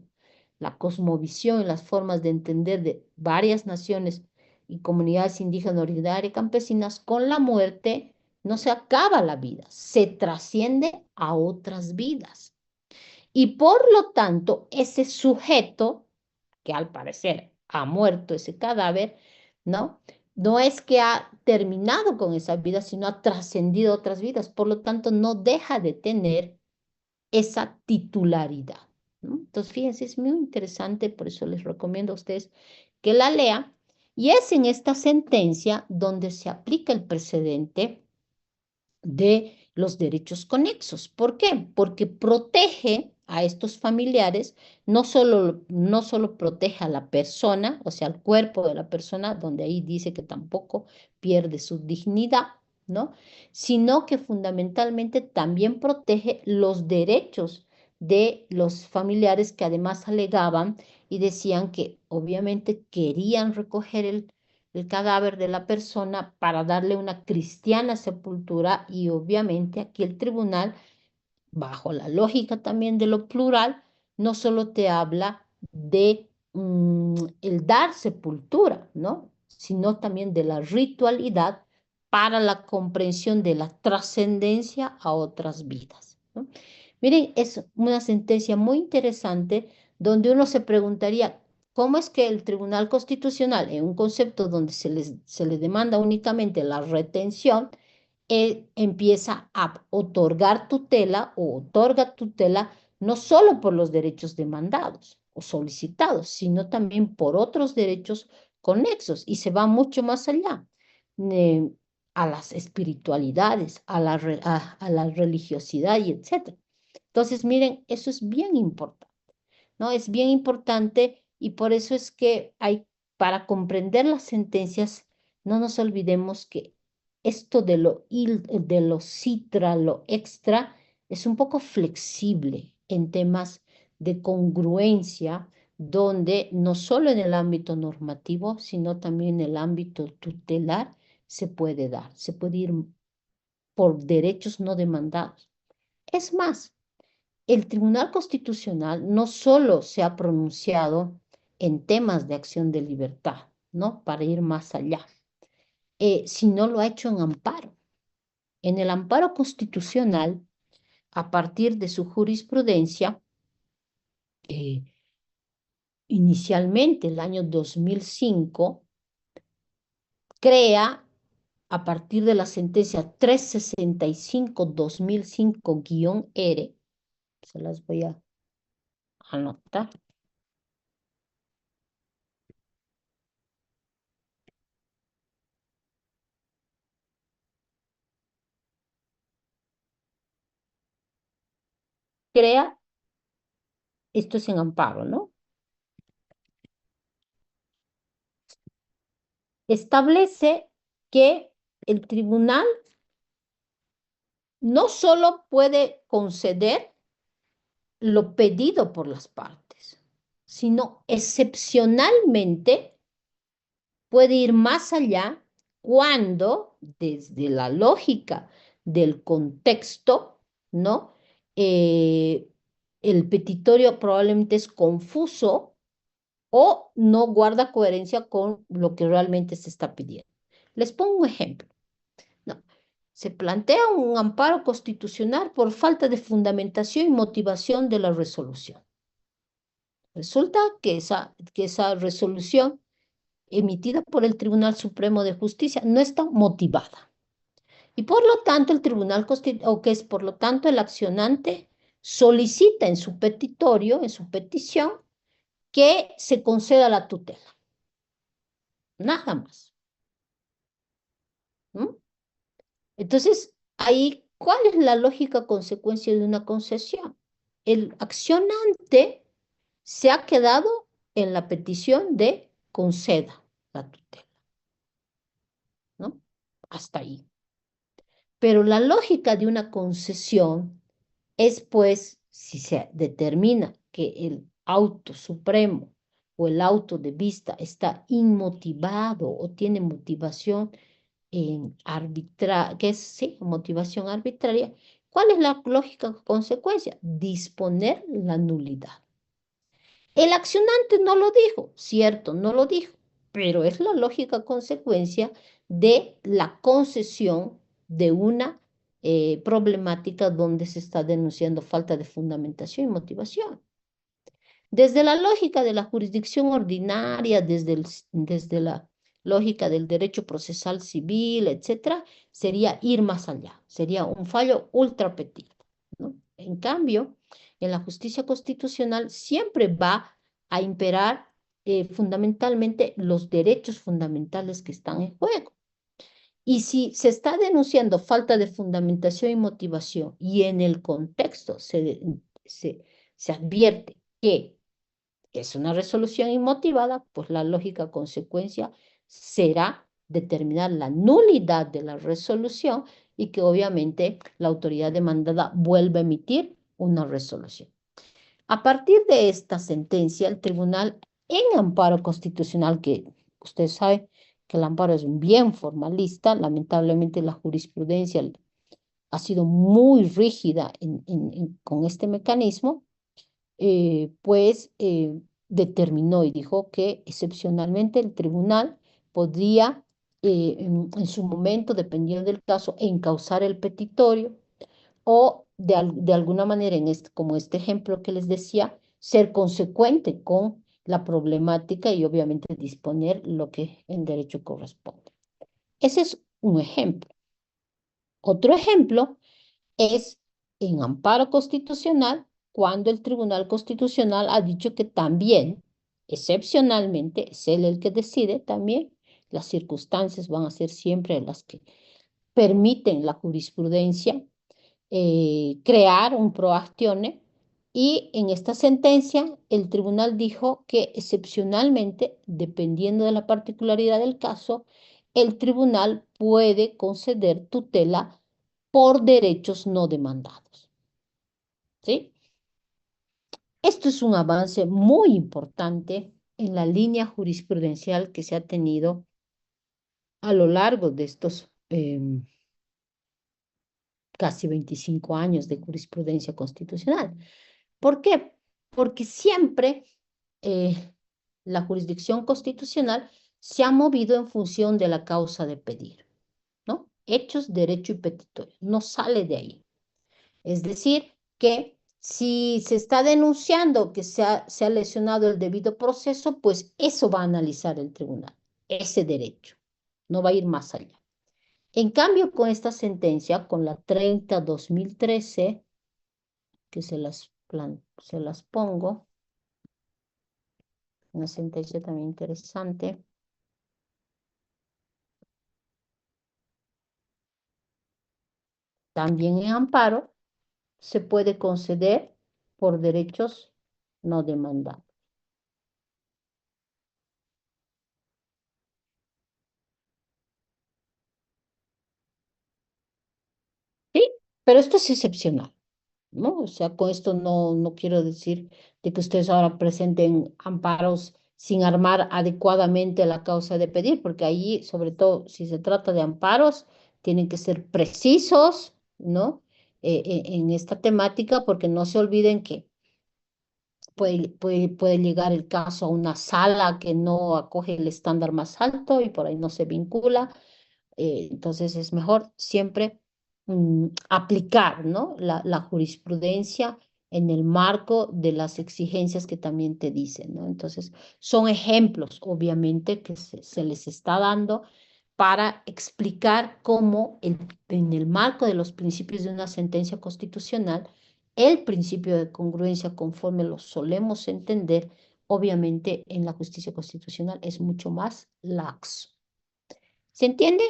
la cosmovisión y las formas de entender de varias naciones y comunidades indígenas, originarias y campesinas, con la muerte no se acaba la vida, se trasciende a otras vidas. Y por lo tanto, ese sujeto, que al parecer ha muerto ese cadáver, ¿no? No es que ha terminado con esa vida, sino ha trascendido otras vidas. Por lo tanto, no deja de tener esa titularidad, ¿no? Entonces, fíjense, es muy interesante, por eso les recomiendo a ustedes que la lean. Y es en esta sentencia donde se aplica el precedente de los derechos conexos. ¿Por qué? Porque protege a estos familiares, no solo protege a la persona, o sea, al cuerpo de la persona, donde ahí dice que tampoco pierde su dignidad, ¿no? Sino que fundamentalmente también protege los derechos de los familiares que además alegaban y decían que obviamente querían recoger el cadáver de la persona para darle una cristiana sepultura y obviamente aquí el tribunal, bajo la lógica también de lo plural, no solo te habla de el dar sepultura, ¿no? Sino también de la ritualidad para la comprensión de la trascendencia a otras vidas, ¿no? Miren, es una sentencia muy interesante donde uno se preguntaría, ¿cómo es que el Tribunal Constitucional, en un concepto donde se le demanda únicamente la retención, empieza a otorgar tutela o otorga tutela no solo por los derechos demandados o solicitados, sino también por otros derechos conexos y se va mucho más allá, eh, a las espiritualidades, a la religiosidad y etcétera? Entonces, miren, eso es bien importante, ¿no? Es bien importante y por eso es que para comprender las sentencias, no nos olvidemos que esto de lo citra, lo extra, es un poco flexible en temas de congruencia, donde no solo en el ámbito normativo, sino también en el ámbito tutelar se puede ir por derechos no demandados. Es más, el Tribunal Constitucional no solo se ha pronunciado en temas de acción de libertad, ¿no? Para ir más allá, sino lo ha hecho en amparo. En el amparo constitucional, a partir de su jurisprudencia, eh, inicialmente el año 2005, crea a partir de la sentencia 365-2005-R, se las voy a anotar. Crea, esto es en amparo, ¿no? Establece que el tribunal no solo puede conceder lo pedido por las partes, sino excepcionalmente puede ir más allá cuando, desde la lógica del contexto, ¿no? El petitorio probablemente es confuso o no guarda coherencia con lo que realmente se está pidiendo. Les pongo un ejemplo. ¿No? Se plantea un amparo constitucional por falta de fundamentación y motivación de la resolución. Resulta que esa resolución emitida por el Tribunal Supremo de Justicia no está motivada. Y por lo tanto, por lo tanto, el accionante solicita en su petitorio, en su petición, que se conceda la tutela. Nada más. ¿Mm? Entonces, ahí, ¿cuál es la lógica consecuencia de una concesión? El accionante se ha quedado en la petición de conceda la tutela, ¿no? Hasta ahí. Pero la lógica de una concesión es, pues, si se determina que el auto supremo o el auto de vista está inmotivado o tiene motivación que es, sí, motivación arbitraria, ¿cuál es la lógica consecuencia? Disponer la nulidad. El accionante no lo dijo, cierto, no lo dijo, pero es la lógica consecuencia de la concesión de una problemática donde se está denunciando falta de fundamentación y motivación. Desde la lógica de la jurisdicción ordinaria, desde la lógica del derecho procesal civil, etcétera, sería ir más allá, sería un fallo ultra petit, ¿no? En cambio, en la justicia constitucional siempre va a imperar fundamentalmente los derechos fundamentales que están en juego. Y si se está denunciando falta de fundamentación y motivación y en el contexto se advierte que es una resolución inmotivada, pues la lógica consecuencia será determinar la nulidad de la resolución y que obviamente la autoridad demandada vuelva a emitir una resolución. A partir de esta sentencia, el tribunal en amparo constitucional, que usted sabe que el amparo es bien formalista, lamentablemente la jurisprudencia ha sido muy rígida con este mecanismo, determinó y dijo que excepcionalmente el tribunal podría, en su momento, dependiendo del caso, encauzar el petitorio o de alguna manera, como este ejemplo que les decía, ser consecuente con la problemática y obviamente disponer lo que en derecho corresponde. Ese es un ejemplo. Otro ejemplo es en amparo constitucional, cuando el Tribunal Constitucional ha dicho que también, excepcionalmente, es él el que decide también, las circunstancias van a ser siempre las que permiten la jurisprudencia crear un pro actione, y en esta sentencia el tribunal dijo que excepcionalmente, dependiendo de la particularidad del caso, el tribunal puede conceder tutela por derechos no demandados. ¿Sí? Esto es un avance muy importante en la línea jurisprudencial que se ha tenido a lo largo de estos casi 25 años de jurisprudencia constitucional. ¿Por qué? Porque siempre la jurisdicción constitucional se ha movido en función de la causa de pedir, ¿no? Hechos, derecho y petitorio. No sale de ahí. Es decir, que si se está denunciando que se ha lesionado el debido proceso, pues eso va a analizar el tribunal, ese derecho. No va a ir más allá. En cambio, con esta sentencia, con la 30/2013, que se las pongo, una sentencia también interesante. También en amparo se puede conceder por derechos no demandados. Sí, pero esto es excepcional, ¿no? O sea, con esto no quiero decir de que ustedes ahora presenten amparos sin armar adecuadamente la causa de pedir, porque ahí, sobre todo, si se trata de amparos, tienen que ser precisos, ¿no? En esta temática, porque no se olviden que puede llegar el caso a una sala que no acoge el estándar más alto y por ahí no se vincula. Entonces es mejor siempre aplicar, ¿no? La jurisprudencia en el marco de las exigencias que también te dicen, ¿no? Entonces son ejemplos, obviamente, que se les está dando para explicar cómo en el marco de los principios de una sentencia constitucional, el principio de congruencia conforme lo solemos entender, obviamente en la justicia constitucional es mucho más laxo. ¿Se entiende?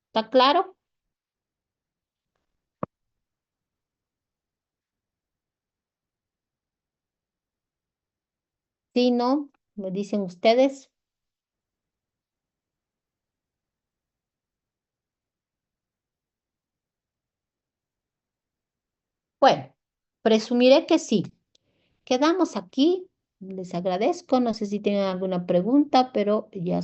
¿Está claro? Sí, ¿no? Me dicen ustedes. Bueno, presumiré que sí. Quedamos aquí. Les agradezco. No sé si tienen alguna pregunta, pero ya